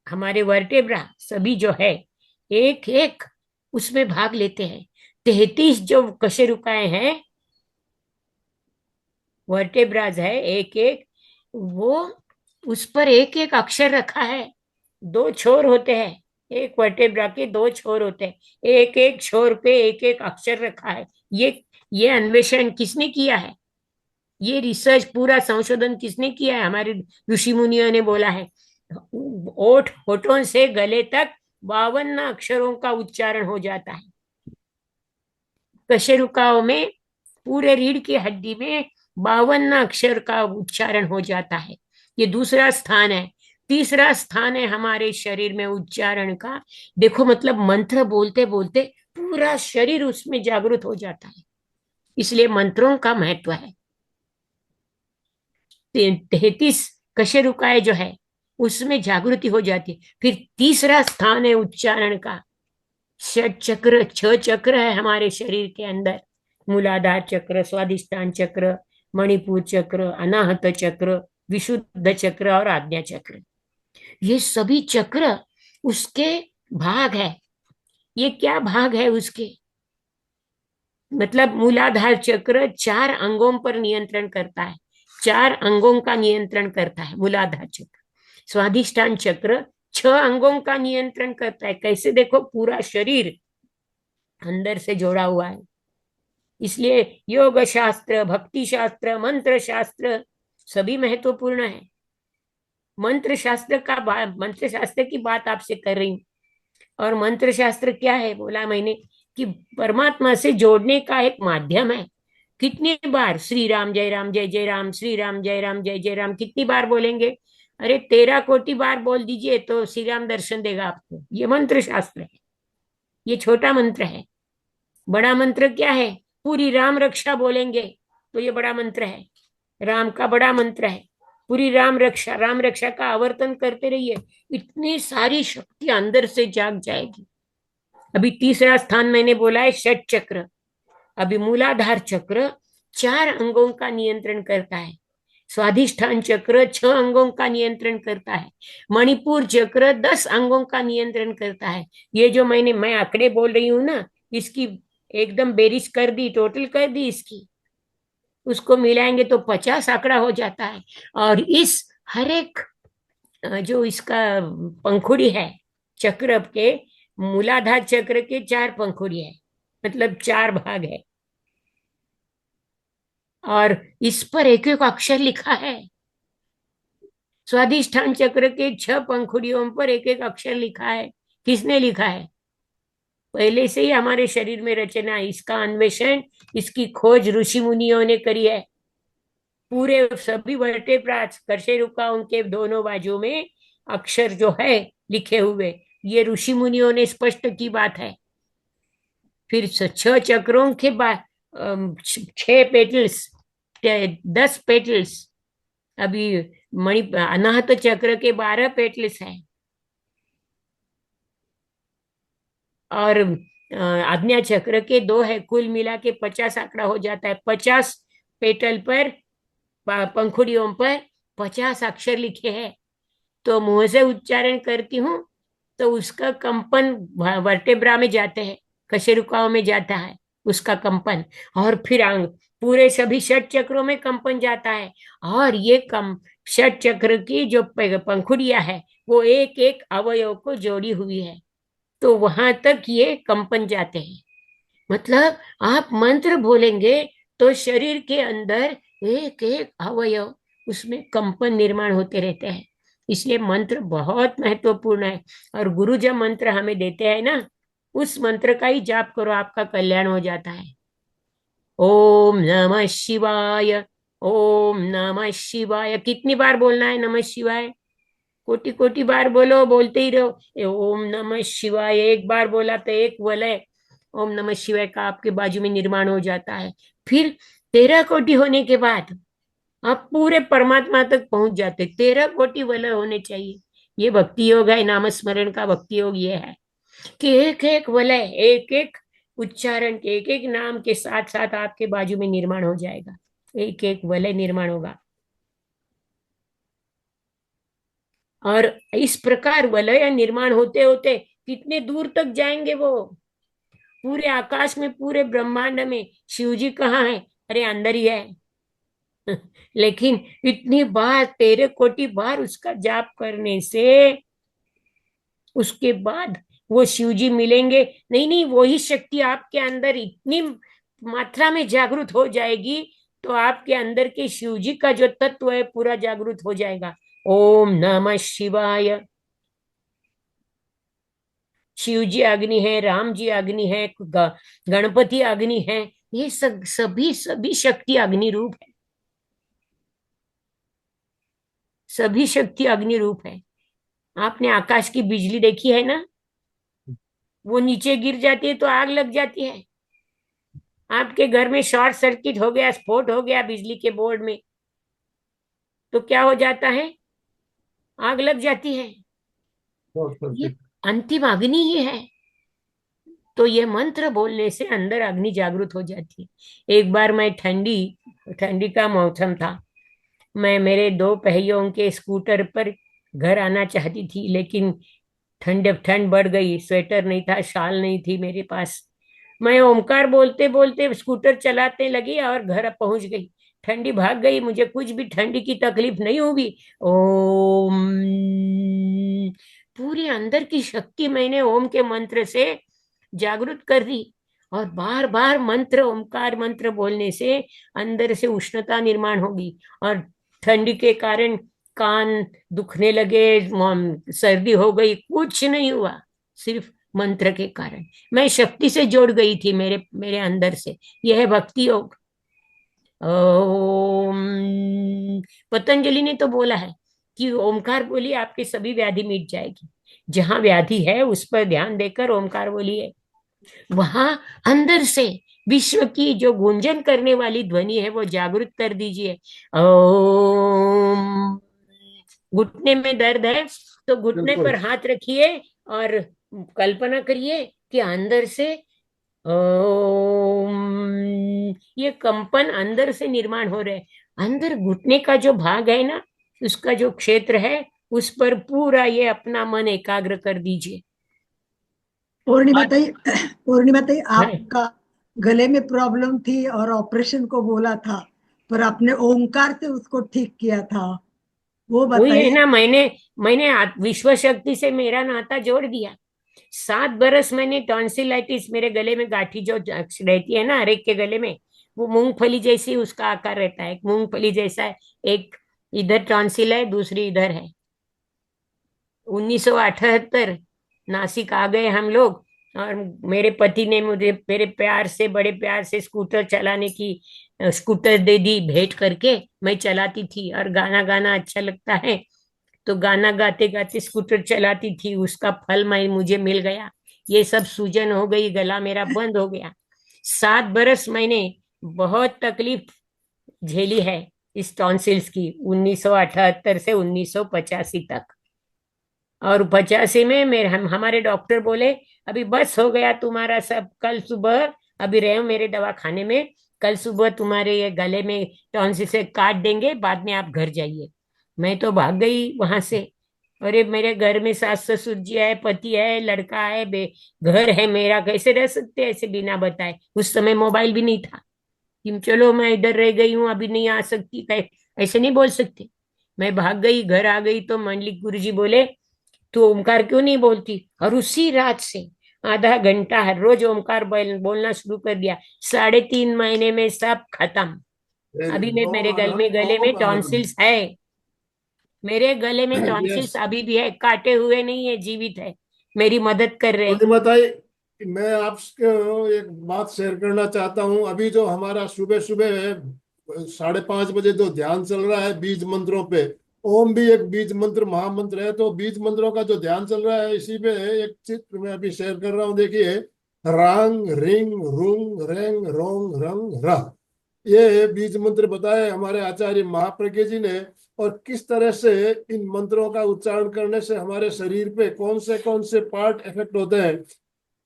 हमारे वर्टेब्रा सभी जो है एक एक उसमें भाग लेते हैं। 33 जो कशेरुकाएं हैं, वर्टेब्राज है एक एक, वो उस पर एक एक अक्षर रखा है। 2 छोर होते हैं, एक वर्टेब्रा के 2 छोर होते हैं, एक एक छोर पे एक एक अक्षर रखा है। ये अन्वेषण किसने किया है? ये रिसर्च, पूरा संशोधन किसने किया है? हमारे ऋषि मुनियों ने बोला है। ओठ, होठों से गले तक 52 अक्षरों का उच्चारण हो जाता है। कशेरुकाओं में, पूरे रीढ़ की हड्डी में 52 अक्षर का उच्चारण हो जाता है। ये दूसरा स्थान है। तीसरा स्थान है हमारे शरीर में उच्चारण का। देखो, मतलब मंत्र बोलते बोलते पूरा शरीर उसमें जागृत हो जाता है। इसलिए मंत्रों का महत्व है। 33 कशेरुकाएं जो है उसमें जागृति हो जाती है। फिर तीसरा स्थान है उच्चारण का। षट चक्र, 6 चक्र है हमारे शरीर के अंदर। मूलाधार चक्र, स्वादिष्ठान चक्र, मणिपुर चक्र, अनाहत चक्र, विशुद्ध चक्र और आज्ञा चक्र। ये सभी चक्र उसके भाग है। ये क्या भाग है उसके? मतलब मूलाधार चक्र 4 अंगों पर नियंत्रण करता है, 4 अंगों का नियंत्रण करता है मूलाधार चक्र। स्वादिष्ठान चक्र 6 अंगों का नियंत्रण करता है। कैसे? देखो, पूरा शरीर अंदर से जोड़ा हुआ है। इसलिए योग शास्त्र, भक्ति शास्त्र, मंत्र शास्त्र सभी महत्वपूर्ण है। मंत्र शास्त्र की बात आपसे कर रही हूँ। और मंत्र शास्त्र क्या है बोला मैंने कि परमात्मा से जोड़ने का एक माध्यम है। कितनी बार श्री राम जय राम जय जय राम, श्री राम जय राम जय जय राम कितनी बार बोलेंगे? अरे 13 कोटि बार बोल दीजिए तो श्री राम दर्शन देगा आपको। ये मंत्र शास्त्र है। ये छोटा मंत्र है। बड़ा मंत्र क्या है? पूरी राम रक्षा बोलेंगे तो ये बड़ा मंत्र है। राम का बड़ा मंत्र है पूरी राम रक्षा। राम रक्षा का आवर्तन करते रहिए, इतनी सारी शक्ति अंदर से जाग जाएगी। अभी तीसरा स्थान मैंने बोला है षट चक्र। अभी मूलाधार चक्र 4 अंगों का नियंत्रण करता है। स्वाधिष्ठान चक्र 6 अंगों का नियंत्रण करता है। मणिपुर चक्र 10 अंगों का नियंत्रण करता है। ये जो मैं आंकड़े बोल रही हूं ना, इसकी एकदम बेरीज कर दी, टोटल कर दी इसकी, उसको मिलाएंगे तो 50 आंकड़ा हो जाता है। और इस हर एक जो इसका पंखुड़ी है चक्र के, मूलाधार चक्र के 4 पंखुड़ी है, मतलब 4 भाग है। और इस पर एक एक अक्षर लिखा है। स्वादिष्ठान चक्र के 6 पंखुड़ियों पर एक एक अक्षर लिखा है। किसने लिखा है? पहले से ही हमारे शरीर में रचना है। इसका अन्वेषण, इसकी खोज ऋषि मुनियों ने करी है। पूरे सभी वर्टेब्रा कर्शेरुकाओं के दोनों बाजू में अक्षर जो है लिखे हुए, ये ऋषि मुनियों ने स्पष्ट की बात है। फिर 6 चक्रों के बाद 6 पेटल्स, 10 पेटल्स। अभी मणि अनाहत चक्र के 12 पेटल्स हैं। और आज्ञा चक्र के 2 है। कुल मिला के 50 आंकड़ा हो जाता है। 50 पेटल पर, पंखुड़ियों पर 50 अक्षर लिखे हैं। तो मुंह से उच्चारण करती हूँ तो उसका कंपन वर्टेब्रा में जाते हैं, कशेरुकाओं में जाता है उसका कंपन। और फिर अंग पूरे सभी 6 चक्रों में कंपन जाता है। और ये 6 चक्र की जो पंखुड़ियां है वो एक एक अवयव को जोड़ी हुई है, तो वहां तक ये कंपन जाते हैं। मतलब आप मंत्र बोलेंगे तो शरीर के अंदर एक एक अवयव उसमें कंपन निर्माण होते रहते हैं। इसलिए मंत्र बहुत महत्वपूर्ण है। और गुरु जब मंत्र हमें देते हैं ना, उस मंत्र का ही जाप करो, आपका कल्याण हो जाता है। ओम नमः शिवाय, ओम नमः शिवाय। कितनी बार बोलना है नमः शिवाय? कोटि कोटि बार बोलो, बोलते ही रहो। ओम नमः शिवाय एक बार बोला तो एक वलय ओम नमः शिवाय का आपके बाजू में निर्माण हो जाता है। फिर 13 कोटि होने के बाद आप पूरे परमात्मा तक पहुंच जाते। 13 कोटि वलय होने चाहिए। ये भक्ति योग है, नाम स्मरण का भक्ति योग ये है कि एक एक वलय, एक एक उच्चारण के, एक एक नाम के साथ साथ आपके बाजू में निर्माण हो जाएगा। एक एक वलय निर्माण होगा। और इस प्रकार वलय निर्माण होते होते कितने दूर तक जाएंगे वो? पूरे आकाश में, पूरे ब्रह्मांड में शिव जी कहाँ है? अरे अंदर ही है। लेकिन इतनी बार, 13 कोटि बार उसका जाप करने से उसके बाद वो शिव जी मिलेंगे। नहीं नहीं, वही शक्ति आपके अंदर इतनी मात्रा में जागृत हो जाएगी तो आपके अंदर के शिव जी का जो तत्व है पूरा जागृत हो जाएगा। ओम नमः शिवाय। शिव जी अग्नि है, राम जी अग्नि है, गणपति अग्नि है। ये सभी सभी शक्ति अग्नि रूप है। सभी शक्ति अग्नि रूप है। आपने आकाश की बिजली देखी है ना? वो नीचे गिर जाती है तो आग लग जाती है। आपके घर में शॉर्ट सर्किट हो गया, स्फोट हो गया बिजली के बोर्ड में, तो क्या हो जाता है? आग लग जाती है। शॉर्ट ये सर्किट। अंतिम अग्नि ही है। तो ये मंत्र बोलने से अंदर अग्नि जागृत हो जाती है। एक बार मैं ठंडी ठंडी का मौसम था, मैं मेरे 2 पहियों के स्कूटर पर घर आना चाहती थी, लेकिन ठंड बढ़ गई, स्वेटर नहीं था, शाल नहीं थी मेरे पास। मैं ओमकार बोलते बोलते स्कूटर चलाते लगी और घर पहुंच गई। ठंडी भाग गई, मुझे कुछ भी ठंडी की तकलीफ नहीं हुई। ओम, पूरी अंदर की शक्ति मैंने ओम के मंत्र से जागृत कर दी। और बार बार मंत्र, ओमकार मंत्र बोलने से अंदर से उष्णता निर्माण होगी, और ठंडी के कारण कान दुखने लगे, सर्दी हो गई, कुछ नहीं हुआ, सिर्फ मंत्र के कारण मैं शक्ति से जोड़ गई थी, मेरे मेरे अंदर से। यह है भक्ति योग। ओम। पतंजलि ने तो बोला है कि ओमकार बोलिए आपकी सभी व्याधि मिट जाएगी। जहां व्याधि है उस पर ध्यान देकर ओमकार बोलिए, वहां अंदर से विश्व की जो गुंजन करने वाली ध्वनि है वो जागृत कर दीजिए। ओम। घुटने में दर्द है तो घुटने बिल्कुल। पर हाथ रखिए और कल्पना करिए कि अंदर से ओम, ये कंपन अंदर से निर्माण हो रहे। अंदर घुटने का जो भाग है ना, उसका जो क्षेत्र है, उस पर पूरा ये अपना मन एकाग्र कर दीजिए। पूर्णिमा ताई, हाँ, आपका गले में प्रॉब्लम थी और ऑपरेशन को बोला था, पर आपने ओंकार से उसको ठीक किया था, वो वही है बताइए। ना, मैंने विश्व शक्ति से मेरा नाता जोड़ दिया। 7 बरस मैंने टॉन्सिलाइटिस, मेरे गले में गाठी जो रहती है ना हर एक के गले में, वो मूंगफली जैसी उसका आकार रहता है, एक मूंगफली जैसा है। एक इधर टॉन्सिल है, दूसरी इधर है। 1978 नासिक आ गए हम लोग, और मेरे पति ने मुझे मेरे प्यार से, बड़े प्यार से स्कूटर चलाने की स्कूटर दे दी भेंट करके। मैं चलाती थी और गाना गाना अच्छा लगता है, तो गाना गाते गाते स्कूटर चलाती थी, उसका फल मैं मुझे मिल गया। ये सब सूजन हो गई, गला मेरा बंद हो गया। 7 बरस मैंने बहुत तकलीफ झेली है इस टॉन्सिल्स की, 1978 से 1985 तक। और 85 में मेरे हमारे डॉक्टर बोले अभी बस हो गया तुम्हारा सब, कल सुबह, अभी रहे हो मेरे दवा खाने में, कल सुबह तुम्हारे ये गले में टॉन्सिल से काट देंगे, बाद में आप घर जाइए। मैं तो भाग गई वहां से। अरे मेरे घर में सास ससुर जी है, पति है, लड़का है, घर है मेरा, कैसे रह सकते हैं ऐसे बिना बताए। उस समय मोबाइल भी नहीं था कि चलो मैं इधर रह गई हूँ अभी नहीं आ सकती, ऐसे नहीं बोल सकते। मैं भाग गई, घर आ गई तो मंडलिक गुरु जी बोले तू ओमकार क्यों नहीं बोलती। और उसी रात से आधा घंटा हर रोज ओमकार बोलना शुरू कर दिया। 3.5 महीने में सब खत्म। अभी में ओम मेरे अरहम गले ओम में अरहम। टॉन्सिल्स है, मेरे गले में यस। टॉन्सिल्स अभी भी है, काटे हुए नहीं है, जीवित है, मेरी मदद कर रहे। पूर्णिमा ताई, मैं आपसे एक बात शेयर करना चाहता हूँ। अभी जो हमारा सुबह सुबह 5:30 बजे जो ध्यान चल रहा है बीज मंत्रों पे, ओम भी एक बीज मंत्र महामंत्र है, तो बीज मंत्रों का जो ध्यान चल रहा है इसी पे एक चित्र मैं अभी शेयर कर रहा हूँ, देखिए। रांग रिंग रूंग रेंग रोंग रंग रह, ये बीज मंत्र बताए हमारे आचार्य महाप्रज्ञ जी ने। और किस तरह से इन मंत्रों का उच्चारण करने से हमारे शरीर पे कौन से पार्ट इफेक्ट होते हैं,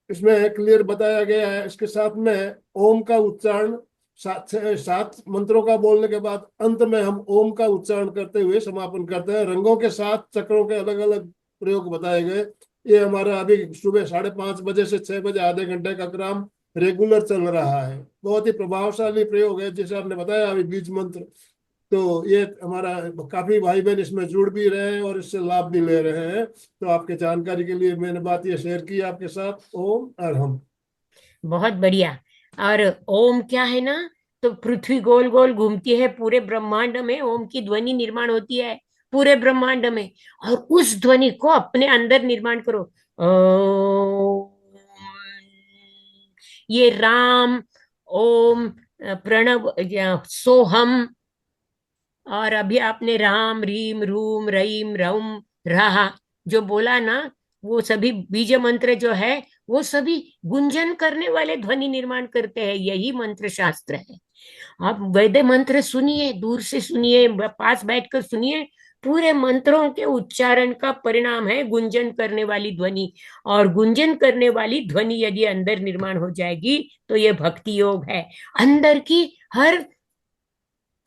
इसमें क्लियर बताया गया है। इसके साथ में ओम का उच्चारण, 7 मंत्रों का बोलने के बाद अंत में हम ओम का उच्चारण करते हुए समापन करते हैं। रंगों के साथ चक्रों के अलग अलग प्रयोग बताए गए। ये हमारा अभी सुबह 5:30 बजे से 6 बजे आधे घंटे का क्रम रेगुलर चल रहा है। बहुत ही प्रभावशाली प्रयोग है, जैसे आपने बताया अभी बीज मंत्र। तो ये हमारा काफी भाई बहन इसमें जुड़ भी रहे हैं और इससे लाभ भी ले रहे हैं। तो आपके जानकारी के लिए मैंने बात ये शेयर की आपके साथ। ओम अरहम। बहुत बढ़िया। और ओम क्या है ना, तो पृथ्वी गोल गोल घूमती है, पूरे ब्रह्मांड में ओम की ध्वनि निर्माण होती है, पूरे ब्रह्मांड में। और उस ध्वनि को अपने अंदर निर्माण करो। ओम। ये राम, ओम, प्रणव, सोहम, और अभी आपने राम रीम रूम रहीम रऊम रहा जो बोला ना, वो सभी बीज मंत्र जो है, वो सभी गुंजन करने वाले ध्वनि निर्माण करते हैं। यही मंत्र शास्त्र है। आप वैद्य मंत्र सुनिए, दूर से सुनिए, पास बैठकर सुनिए, पूरे मंत्रों के उच्चारण का परिणाम है गुंजन करने वाली ध्वनि। और गुंजन करने वाली ध्वनि यदि अंदर निर्माण हो जाएगी तो ये भक्ति योग है। अंदर की हर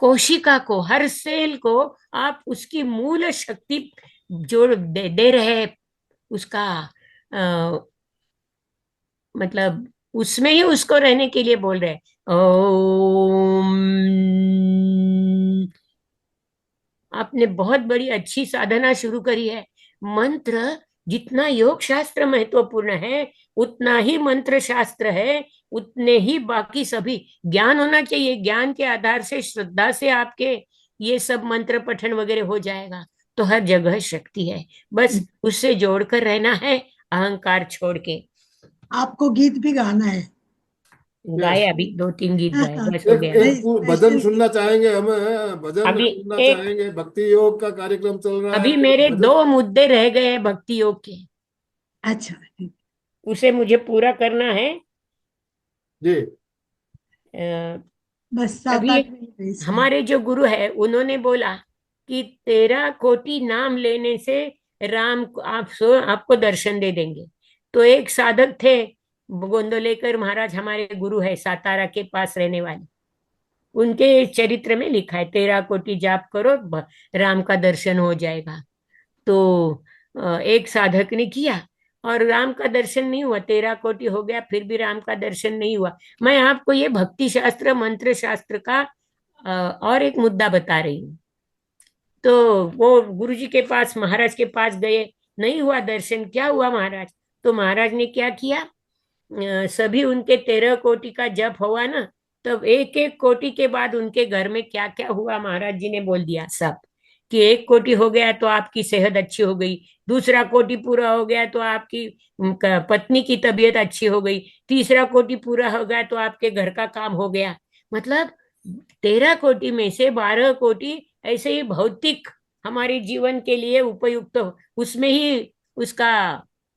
कोशिका को, हर सेल को आप उसकी मूल शक्ति जोड़ दे रहे हैं। उसका मतलब उसमें ही उसको रहने के लिए बोल रहे हैं ओम। आपने बहुत बड़ी अच्छी साधना शुरू करी है। मंत्र जितना योग शास्त्र महत्वपूर्ण है उतना ही मंत्र शास्त्र है, उतने ही बाकी सभी ज्ञान होना चाहिए। ज्ञान के आधार से, श्रद्धा से आपके ये सब मंत्र पठन वगैरह हो जाएगा तो हर जगह शक्ति है। बस उससे जोड़कर रहना है, अहंकार छोड़ के। आपको गीत भी गाना है। गाए, अभी 2-3 गीत गाए, बस हो एक गया। एक नहीं, भजन स्पेशल सुनना गीत। चाहेंगे, हमें भजन अभी सुनना एक, चाहेंगे। भक्ति योग का कार्यक्रम चल रहा है, अभी एक मेरे भजन। 2 मुद्दे रह गए हैं भक्ति योग के, अच्छा, ठीक। उसे मुझे पूरा करना है। जी। अ, बस 7-8 अभी मिनट है इसमें। हमारे जो गुरु है उन्होंने बोला कि 13 कोटि नाम लेने से राम आपको दर्शन दे देंगे। तो एक साधक थे, गोंदोलेकर महाराज, हमारे गुरु है, सातारा के पास रहने वाले। उनके चरित्र में लिखा है 13 कोटि जाप करो, राम का दर्शन हो जाएगा। तो एक साधक ने किया और राम का दर्शन नहीं हुआ। 13 कोटि हो गया फिर भी राम का दर्शन नहीं हुआ। मैं आपको ये भक्ति शास्त्र, मंत्र शास्त्र का और एक मुद्दा बता रही हूँ। तो वो गुरुजी के पास, महाराज के पास गए, नहीं हुआ दर्शन। क्या हुआ महाराज? तो महाराज ने क्या किया, सभी उनके 13 कोटि का जप हुआ ना, तब एक एक कोटि के बाद उनके घर में क्या क्या हुआ महाराज जी ने बोल दिया सब। कि 1 कोटि हो गया तो आपकी सेहत अच्छी हो गई, दूसरा कोटि पूरा हो गया तो आपकी पत्नी की तबीयत अच्छी हो गई, तीसरा कोटि पूरा हो गया तो आपके घर का काम हो गया। मतलब 13 कोटि में से 12 कोटि ऐसे ही भौतिक हमारे जीवन के लिए उपयुक्त उसमें ही उसका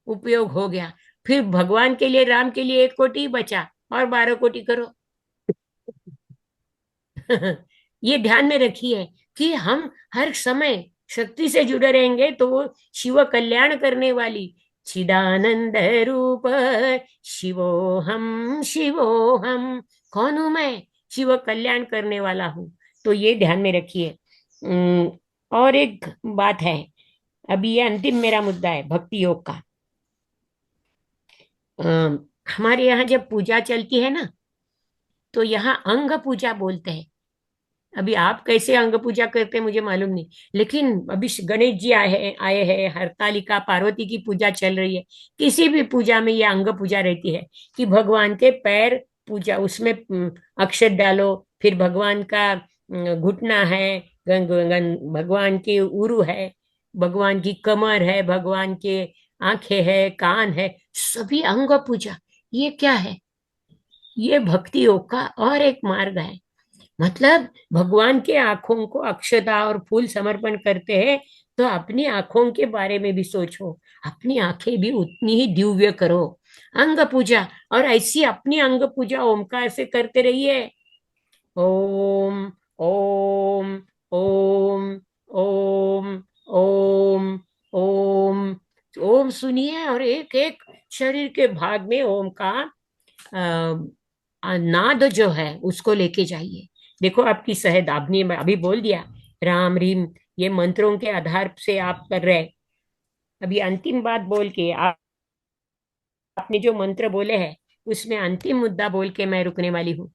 उपयोग हो गया। फिर भगवान के लिए, राम के लिए 1 कोटि बचा और 12 कोटि करो। ये ध्यान में रखिए कि हम हर समय शक्ति से जुड़े रहेंगे तो वो शिव कल्याण करने वाली चिदानंद रूप शिवोहम शिवोहम, कौन हूं मैं? शिव कल्याण करने वाला हूं। तो ये ध्यान में रखिए। और एक बात है, अभी ये अंतिम मेरा मुद्दा है भक्ति योग का। अम, हमारे यहाँ जब पूजा चलती है ना तो यहाँ अंग पूजा बोलते हैं। अभी आप कैसे अंग पूजा करते हैं मुझे मालूम नहीं, लेकिन अभी गणेश जी आए हैं, हरतालिका पार्वती की पूजा चल रही है। किसी भी पूजा में ये अंग पूजा रहती है कि भगवान के पैर पूजा, उसमें अक्षत डालो, फिर भगवान का घुटना है, भगवान के उरु है, भगवान की कमर है, भगवान के आंखें है, कान है, सभी अंग पूजा। ये क्या है? ये भक्ति योग का और एक मार्ग है। मतलब भगवान के आंखों को अक्षता और फूल समर्पण करते हैं तो अपनी आंखों के बारे में भी सोचो, अपनी आंखें भी उतनी ही दिव्य करो। अंग पूजा, और ऐसी अपनी अंग पूजा ओमकार से करते रहिए। ओम ओम ओम ओम ओम ओम। ओम सुनिए और एक एक शरीर के भाग में ओम का नाद जो है उसको लेके जाइए। देखो आपकी सेहत, आपने अभी बोल दिया राम रीम, ये मंत्रों के आधार से आप कर रहे। अभी अंतिम बात बोल के आपने जो मंत्र बोले हैं उसमें अंतिम मुद्दा बोल के मैं रुकने वाली हूँ।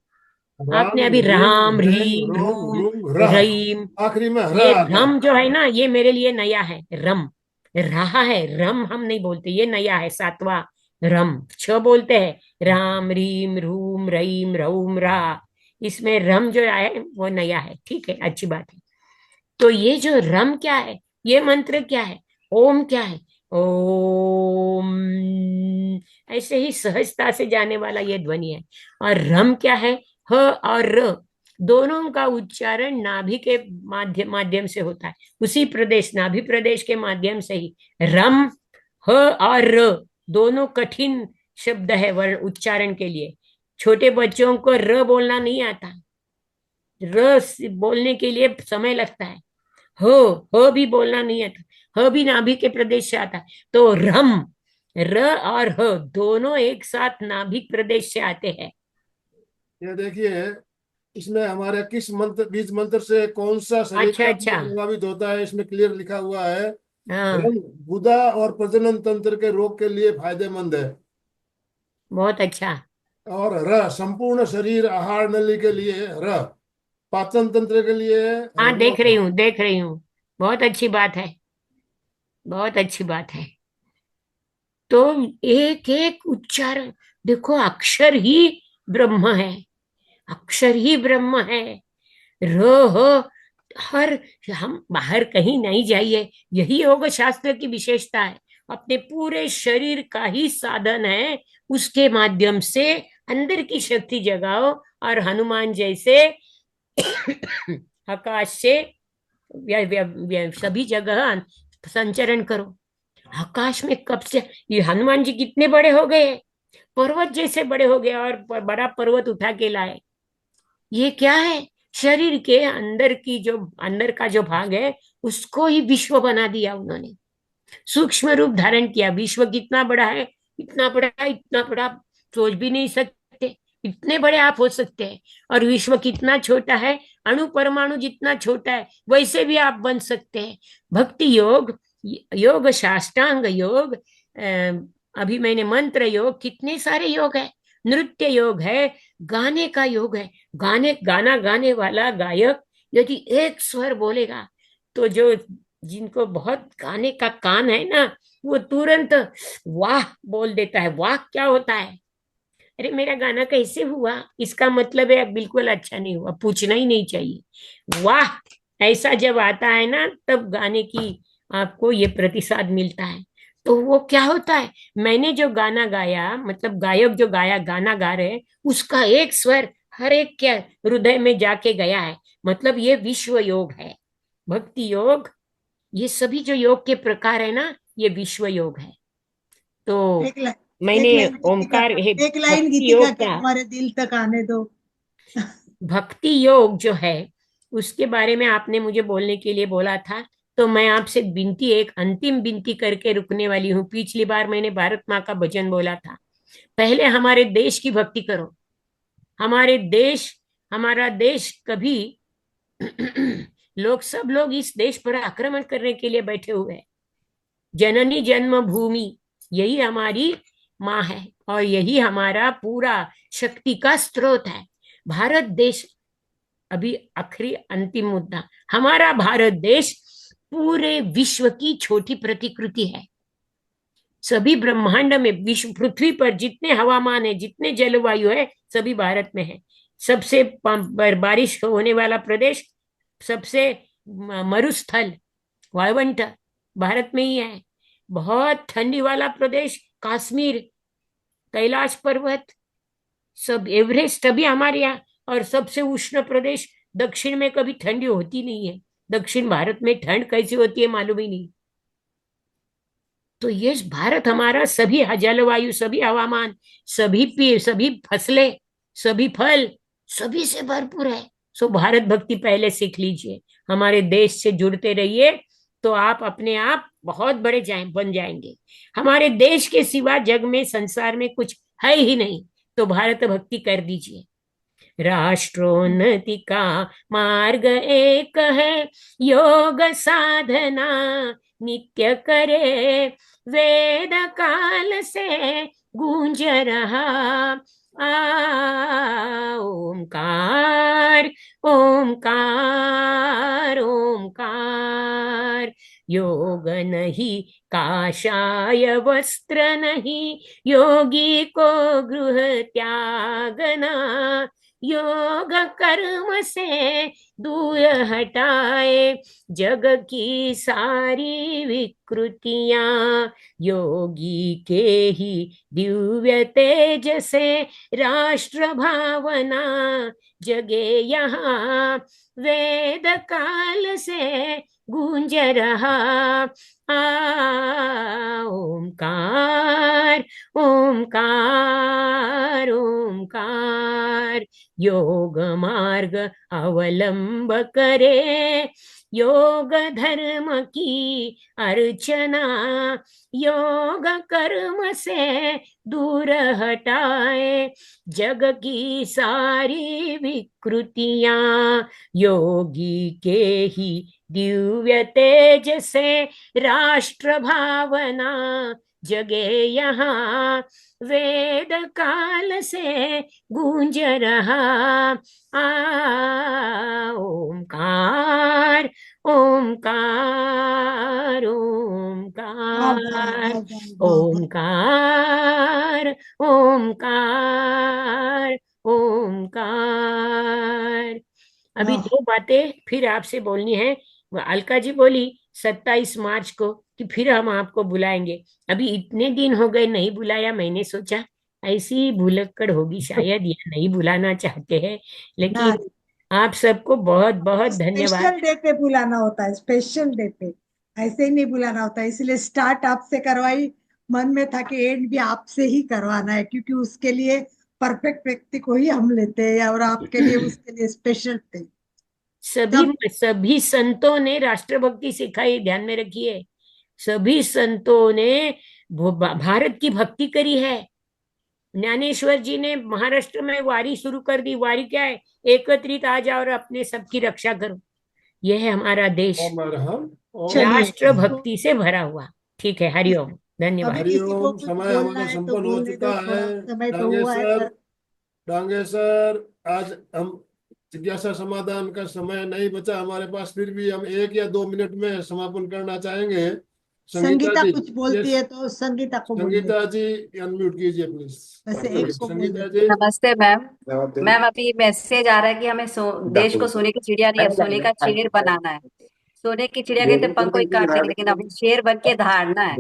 राम आपने अभी रीम राम रैम रीम रोम रूम रूम रह, रहीम, आखिरी में ये रह आ गया। रम जो है ना ये मेरे लिए नया है। रम रहा है, रम हम नहीं बोलते, ये नया है, 7वां रम। 6 बोलते हैं, राम रीम रूम रहीम रऊम रा। इसमें रम जो आया है वो नया है, ठीक है, अच्छी बात है। तो ये जो रम क्या है, ये मंत्र क्या है, ओम क्या है? ओम, ऐसे ही सहजता से जाने वाला ये ध्वनि है। और रम क्या है? ह और र, दोनों का उच्चारण नाभि के माध्यम से होता है, उसी प्रदेश, नाभि प्रदेश के माध्यम से ही रम। ह और र दोनों कठिन शब्द है वर्ण उच्चारण के लिए। छोटे बच्चों को र बोलना नहीं आता, र बोलने के लिए समय लगता है। हो हो भी बोलना नहीं आता, ह भी नाभि के प्रदेश से आता है। तो रम, र और ह दोनों एक साथ नाभिक प्रदेश से आते हैं। ये देखिए, इसमें हमारे किस मंत्र, बीज मंत्र से कौन सा शरीर अच्छा का अच्छा। अंग प्रभावित होता है, इसमें क्लियर लिखा हुआ है। हाँ, रंग गुदा और प्रजनन तंत्र के रोग के लिए फायदेमंद है। बहुत अच्छा। और र संपूर्ण शरीर आहार नली के लिए, र पाचन तंत्र के लिए, हाँ, र देख रही हूँ देख रही हूँ। बहुत अच्छी बात है, बहुत अच्छी बात है। तो एक एक उच्चारण, देखो अक्षर ही ब्रह्म है, अक्षर ही ब्रह्म है। र ह, हर, हम बाहर कहीं नहीं जाइए, यही योग शास्त्र की विशेषता है। अपने पूरे शरीर का ही साधन है, उसके माध्यम से अंदर की शक्ति जगाओ और हनुमान जैसे आकाश से सभी जगह संचरण करो। आकाश में कब से ये हनुमान जी कितने बड़े हो गए, पर्वत जैसे बड़े हो गए, और बड़ा पर्वत उठा के लाए। ये क्या है? शरीर के अंदर की जो, अंदर का जो भाग है, उसको ही विश्व बना दिया उन्होंने, सूक्ष्म रूप धारण किया। विश्व कितना बड़ा है, इतना बड़ा, इतना बड़ा सोच भी नहीं सकते, इतने बड़े आप हो सकते हैं। और विश्व कितना छोटा है, अणु परमाणु जितना छोटा है, वैसे भी आप बन सकते हैं। भक्ति योग, योग साष्टांग योग, अभी मैंने मंत्र योग, कितने सारे योग है। नृत्य योग है, गाने का योग है। गाना गाने वाला गायक यदि एक स्वर बोलेगा, तो जो, जिनको बहुत गाने का कान है ना, वो तुरंत वाह बोल देता है। वाह क्या होता है? अरे मेरा गाना कैसे हुआ, इसका मतलब है बिल्कुल अच्छा नहीं हुआ, पूछना ही नहीं चाहिए। वाह ऐसा जब आता है ना, तब गाने की आपको ये प्रतिसाद मिलता है। तो वो क्या होता है, मैंने जो गाना गाया, मतलब गायक जो गाया, गाना गा रहे हैं, उसका एक स्वर हर एक के हृदय में जाके गया है। मतलब ये विश्व योग है, भक्ति योग। ये सभी जो योग के प्रकार है ना, ये विश्व योग है। तो एक लाइन, मैंने एक लाइन गीतिका, ओमकार हे एक लाइन भक्ति गीतिका योग के का, हमारे दिल तक आने दो। भक्ति योग जो है, उसके बारे में आपने मुझे बोलने के लिए बोला था। तो मैं आपसे विनती, एक अंतिम विनती करके रुकने वाली हूँ। पिछली बार मैंने भारत माँ का भजन बोला था। पहले हमारे देश की भक्ति करो। हमारे देश, हमारा देश कभी सब लोग इस देश पर आक्रमण करने के लिए बैठे हुए हैं। जननी जन्मभूमि, यही हमारी माँ है, और यही हमारा पूरा शक्ति का स्रोत है। भारत देश, अभी आखिरी अंतिम मुद्दा, हमारा भारत देश पूरे विश्व की छोटी प्रतिकृति है। सभी ब्रह्मांड में, विश्व पृथ्वी पर जितने हवामान है, जितने जलवायु है, सभी भारत में है। सबसे बारिश होने वाला प्रदेश, सबसे मरुस्थल, वायवंट, भारत में ही है। बहुत ठंडी वाला प्रदेश कश्मीर, कैलाश पर्वत, सब एवरेस्ट अभी हमारे यहाँ। और सबसे उष्ण प्रदेश दक्षिण में, कभी ठंडी होती नहीं है। दक्षिण भारत में ठंड कैसी होती है मालूम ही नहीं। तो ये भारत हमारा सभी जलवायु, सभी हवामान, सभी पेड़, सभी फसलें, सभी फल, सभी से भरपूर है। सो भारत भक्ति पहले सीख लीजिए, हमारे देश से जुड़ते रहिए, तो आप अपने आप बहुत बड़े बन जाएंगे। हमारे देश के सिवा जग में, संसार में कुछ है ही नहीं। तो भारत भक्ति कर दीजिए। राष्ट्रोन्नति का मार्ग एक है, योग साधना नित्य करे। वेद काल से गूंज रहा ओमकार, ओमकार, ओमकार। योग नहीं काषाय वस्त्र नहीं, योगी को गृह त्यागना। योग कर्म से दूर हटाए जग की सारी विकृतियां। योगी के ही दिव्य तेज से राष्ट्र भावना जगे यहाँ। वेद काल से गूंज रहा ओमकार ओमकार ओमकार। योग मार्ग अवलंब करे, योग धर्म की अर्चना, योग कर्म से दूर हटाए जग की सारी विकृतियां। योगी के ही दिव्य तेज से राष्ट्र भावना जगे यहाँ, वेद काल से गूंज रहा ओमकार ओमकार वाह वाह ओमकार वाह वाह वाह वाह। ओमकार ओमकार ओमकार। अभी वाह। दो बातें फिर आपसे बोलनी है। अलका जी बोली 27 मार्च को कि फिर हम आपको बुलाएंगे। अभी इतने दिन हो गए नहीं बुलाया, मैंने सोचा ऐसी भुलक्कड़ होगी शायद, या नहीं बुलाना चाहते हैं। ना, लेकिन आप सबको बहुत बहुत धन्यवाद। स्पेशल डे पे बुलाना होता है, स्पेशल डे पे ऐसे ही नहीं बुलाना होता है, इसलिए स्टार्ट आपसे करवाई। मन में था कि एंड भी आपसे ही करवाना है, क्योंकि उसके लिए परफेक्ट व्यक्ति को ही हम लेते हैं, और आपके लिए उसके लिए स्पेशल थे सभी तब। सभी संतों ने राष्ट्रभक्ति सिखाई, ध्यान में रखिए। सभी संतों ने भारत की भक्ति करी है। ज्ञानेश्वर जी ने महाराष्ट्र में वारी शुरू कर दी। वारी क्या है? एकत्रित आ जाओ और अपने सबकी रक्षा करो। यह है हमारा देश, ओम अरहम। ओम चलिए राष्ट्र इसको, भक्ति से भरा हुआ। ठीक है, इस, हरिओम, अभी धन्यवाद। किसी को हरिओम। कुछ समय बोलना हमारा है तो संपन्न हो बोलने चुका दो, है। थोड़ा समय तो हुआ है डांगेसर, पर। डांगेसर, आज हम जिज्ञासा समाधान का समय नहीं बचा हमारे पास, फिर भी हम 1 या 2 मिनट में समापन करना चाहेंगे। संगीता संगीता जी। कुछ बोलती यस। है तो संगीता को बोलने संगीता दो। जी, अनम्यूट कीजिए प्लीज। वैसे एक को बोल संगीता देते। जी। नमस्ते मैम। मैम अभी मैसेज आ रहा है कि हमें देश को सोने की चिड़िया नहीं, अब सोने का शेर बनाना है। सोने की चिड़िया के तो पंख कोई काट देंगे, लेकिन अब शेर बन के धारना है।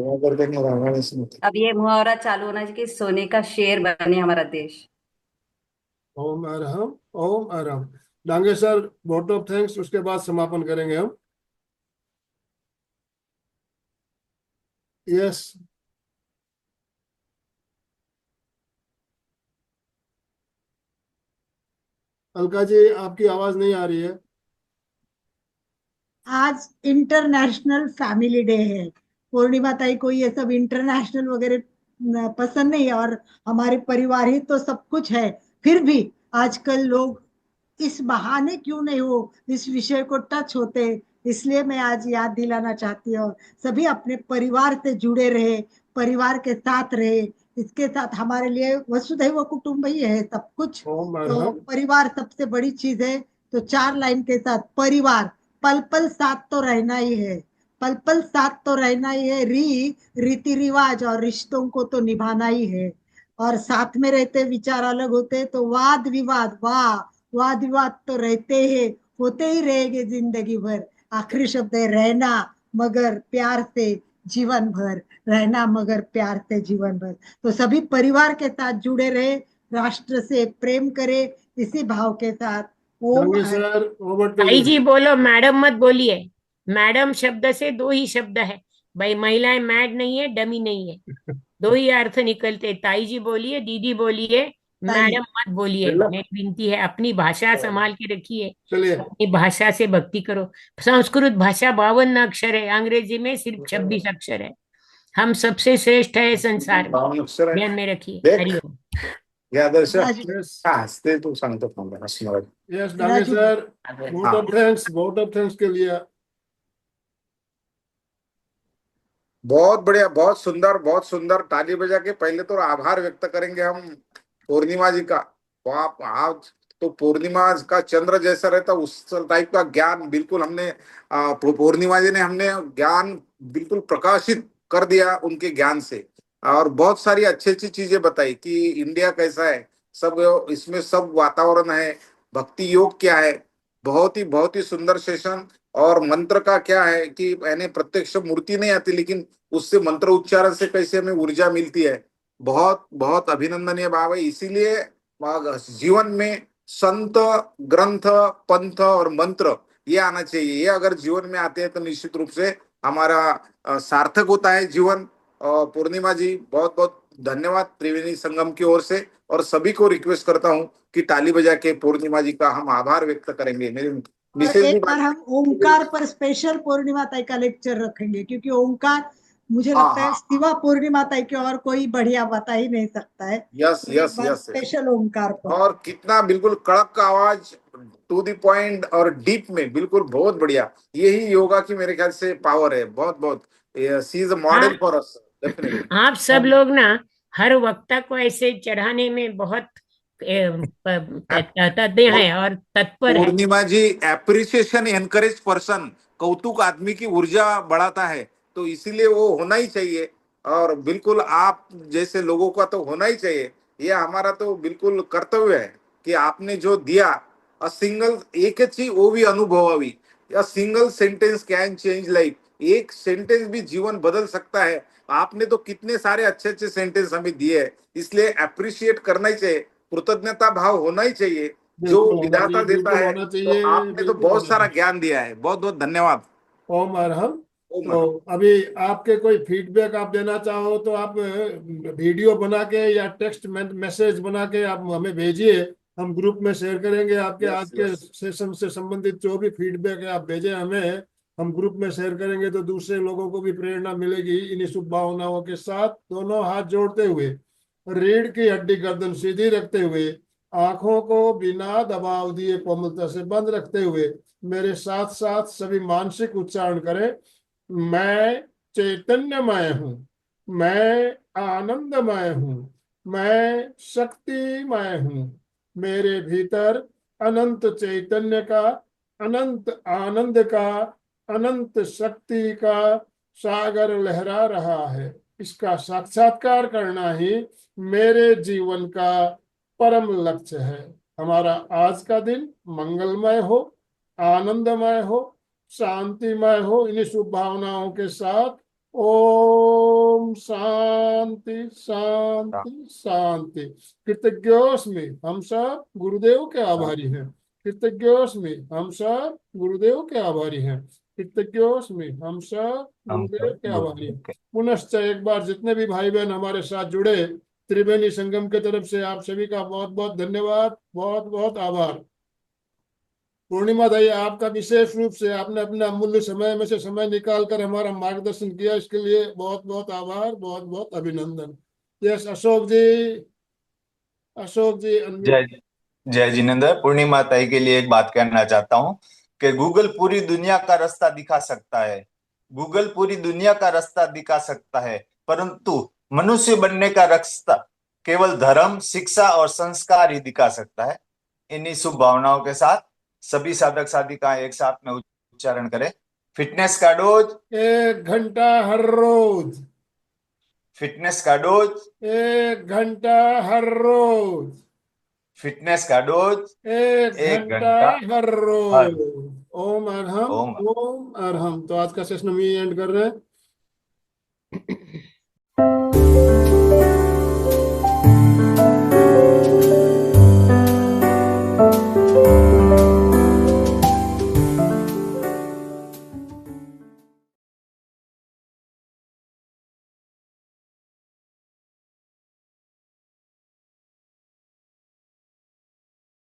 अब ये मुहावरा चालू होना चाहिए कि सोने का शेर बने हमारा देश। ओम अरहम। ओम अरहम। डांगेसर, वोट ऑफ थैंक्स, उसके बाद समापन करेंगे हम। यस। अलका जी, आपकी आवाज नहीं आ रही है। आज इंटरनेशनल फैमिली डे है। पूर्णिमा ताई को ये सब इंटरनेशनल वगैरह पसंद नहीं है, और हमारे परिवार ही तो सब कुछ है। फिर भी आजकल लोग इस बहाने क्यों नहीं हो इस विषय को टच होते, इसलिए मैं आज याद दिलाना चाहती हूँ। सभी अपने परिवार से जुड़े रहे, परिवार के साथ रहे। इसके साथ हमारे लिए वसुधैव कुटुंबकम है सब कुछ। ओम तो अरहम। परिवार सबसे बड़ी चीज है। तो 4 लाइन के साथ परिवार, पल पल साथ तो रहना ही है। पल पल साथ तो रहना ही है। रीति रिवाज और रिश्तों को तो निभाना ही है। और साथ में रहते विचार अलग होते तो वाद विवाद, वाह, वाद विवाद तो रहते हैं, होते ही रहेंगे जिंदगी भर। आखिरी शब्द है रहना मगर प्यार से जीवन भर। रहना मगर प्यार से जीवन भर। तो सभी परिवार के साथ जुड़े रहे, राष्ट्र से प्रेम करे, इसी भाव के साथ। ओम हर। डांगेसर, ओवर टू भाई यू। जी बोलो, मैडम मत बोलिए। मैडम शब्द से दो ही शब्द है भाई, महिलाएं मैड नहीं है, डमी नहीं है। दो ही अर्थ निकलते। ताई जी बोलिए, दीदी बोलिए, ताई। मैडम मत बोलिए। मेरी विनती है, अपनी भाषा संभाल के रखिए। चलिए। अपनी भाषा से भक्ति करो। संस्कृत भाषा 52 अक्षर है, अंग्रेजी में सिर्फ 26 अक्षर है। हम सबसे श्रेष्ठ है संसार में, बावन अक्षर आहे. ध्यान में रखिए। देख हरिओम। या आदर्श राजू। यस। का हसते तू सांगतो थांबा असणार. Yes Raju. Dange sir, vote of thanks, vote of thanks के लिए। बहुत बढ़िया, बहुत सुंदर, बहुत सुंदर. ताली बजा के पहले तो आभार व्यक्त करेंगे हम पूर्णिमा जी का. बाप, आज तो पूर्णिमा का चंद्र जैसा रहता उस टाइप का ज्ञान बिल्कुल हमने पूर्णिमा जी ने हमने ज्ञान बिल्कुल प्रकाशित कर दिया उनके ज्ञान से. और बहुत सारी अच्छी अच्छी चीजें बताई कि इंडिया कैसा है, सब इसमें सब वातावरण है, भक्ति योग क्या है. बहुत ही सुंदर सेशन. और मंत्र का क्या है कि यानी प्रत्यक्ष मूर्ति नहीं आती, लेकिन उससे मंत्र उच्चारण से कैसे हमें ऊर्जा मिलती है. बहुत बहुत अभिनंदनीय भाव है. इसीलिए जीवन में संत, ग्रंथ, पंथ और मंत्र ये आना चाहिए. ये अगर जीवन में आते हैं तो निश्चित रूप से हमारा सार्थक होता है जीवन। पूर्णिमा जी बहुत बहुत धन्यवाद त्रिवेणी संगम की ओर से, और सभी को रिक्वेस्ट करता हूं कि ताली बजा के पूर्णिमा जी का हम आभार व्यक्त करेंगे। मेरी और मिसेज भी एक बार हम ओंकार पर स्पेशल पूर्णिमा ताई का लेक्चर रखेंगे, क्योंकि ओंकार मुझे हाँ लगता है हाँ, सिवा पूर्णिमा ताई के और कोई बढ़िया बता ही नहीं सकता है। यस तो एक यस बार यस। स्पेशल ओंकार पर। और कितना बिल्कुल कड़क का आवाज, टू द पॉइंट और डीप में, बिल्कुल बहुत बढ़िया। यही योगा की मेरे ख्याल से पावर है। बहुत बहुत सी इज अ मॉडल आप फॉर अस डेफिनेटली। आप सब लोग ना हर वक्ता को ऐसे चढ़ाने में बहुत तत्पर हैं और तत्पर है। पूर्णिमा जी, एप्रिसिएशन एनकरेज पर्सन, कौतुक आदमी की ऊर्जा बढ़ाता है, तो इसीलिए वो होना ही चाहिए। और बिल्कुल आप जैसे लोगों का तो होना ही चाहिए। ये हमारा तो बिल्कुल कर्तव्य है कि आपने जो दिया, अ सिंगल, एक ही वो भी अनुभवावी, a single sentence can change life. एक सेंटेंस भी जीवन बदल सकता है। आपने तो कितने सारे अच्छे अच्छे सेंटेंस हमें दिए हैं, इसलिए अप्रिशिएट करना ही चाहिए, कृतज्ञता भाव होना ही चाहिए। जो बिल्कुल होना विधाता चाहिए, देता बिल्कुल है, होना तो चाहिए, आपने तो बिल्कुल बहुत होना सारा चाहिए। ज्ञान दिया है। बहुत बहुत धन्यवाद। ओम अरहम। ओम। तो अभी आपके कोई फीडबैक आप देना चाहो तो आप वीडियो बना के या टेक्स्ट मैसेज बना के आप हमें भेजिए, हम ग्रुप में शेयर करेंगे। आपके यस आज के यस। सेशन से संबंधित जो भी फीडबैक है आप भेजें हमें, हम ग्रुप में शेयर करेंगे तो दूसरे लोगों को भी प्रेरणा मिलेगी। इन्हीं शुभ भावनाओं के साथ दोनों हाथ जोड़ते हुए, रीढ़ की हड्डी गर्दन सीधी रखते हुए, आंखों को बिना दबाव दिए कोमलता से बंद रखते हुए मेरे साथ साथ सभी मानसिक उच्चारण करें। मैं चैतन्यमय हूँ, मैं आनंदमय हूँ, मैं शक्तिमय हूँ। मेरे भीतर अनंत चैतन्य का, अनंत आनंद का, अनंत शक्ति का सागर लहरा रहा है। इसका साक्षात्कार करना ही मेरे जीवन का परम लक्ष्य है। हमारा आज का दिन मंगलमय हो, आनंदमय हो, शांतिमय हो। इन्हीं शुभ भावनाओं के साथ ओम शांति शांति शांति। कृतज्ञोस्मि, हम सब गुरुदेव के आभारी हैं। कृतज्ञोस्मि, हम सब गुरुदेव के आभारी हैं। कृतज्ञोस्मि, हम सब गुरुदेव के आभारी हैं। पुनश्च एक बार जितने भी भाई बहन हमारे साथ जुड़े, त्रिवेणी संगम की तरफ से आप सभी का बहुत बहुत धन्यवाद, बहुत बहुत आभार। पूर्णिमा दाई, आपका विशेष रूप से आपने अपने अमूल्य समय में से समय निकाल कर हमारा मार्गदर्शन किया, इसके लिए बहुत बहुत आभार, बहुत बहुत अभिनंदन। यस अशोक जी, अशोक जी जय अनम्यूट। जय जिनेन्द्र। पूर्णिमा ताई के लिए एक बात कहना चाहता हूँ कि गूगल पूरी दुनिया का रास्ता दिखा सकता है, गूगल पूरी दुनिया का रास्ता दिखा सकता है, परंतु मनुष्य बनने का रास्ता केवल धर्म, शिक्षा और संस्कार ही दिखा सकता है। इन्हीं शुभ भावनाओं के साथ सभी साधक साधिकाएं एक साथ में उच्चारण करें। फिटनेस का डोज, 1 घंटा हर रोज, फिटनेस का डोज, 1 घंटा हर रोज, फिटनेस का डोज, 1 घंटा 1 घंटा हर हर। रोज। ओम अरहम, ओम। ओम अरहम। तो आज का सेशन हम ये एंड कर रहे हैं।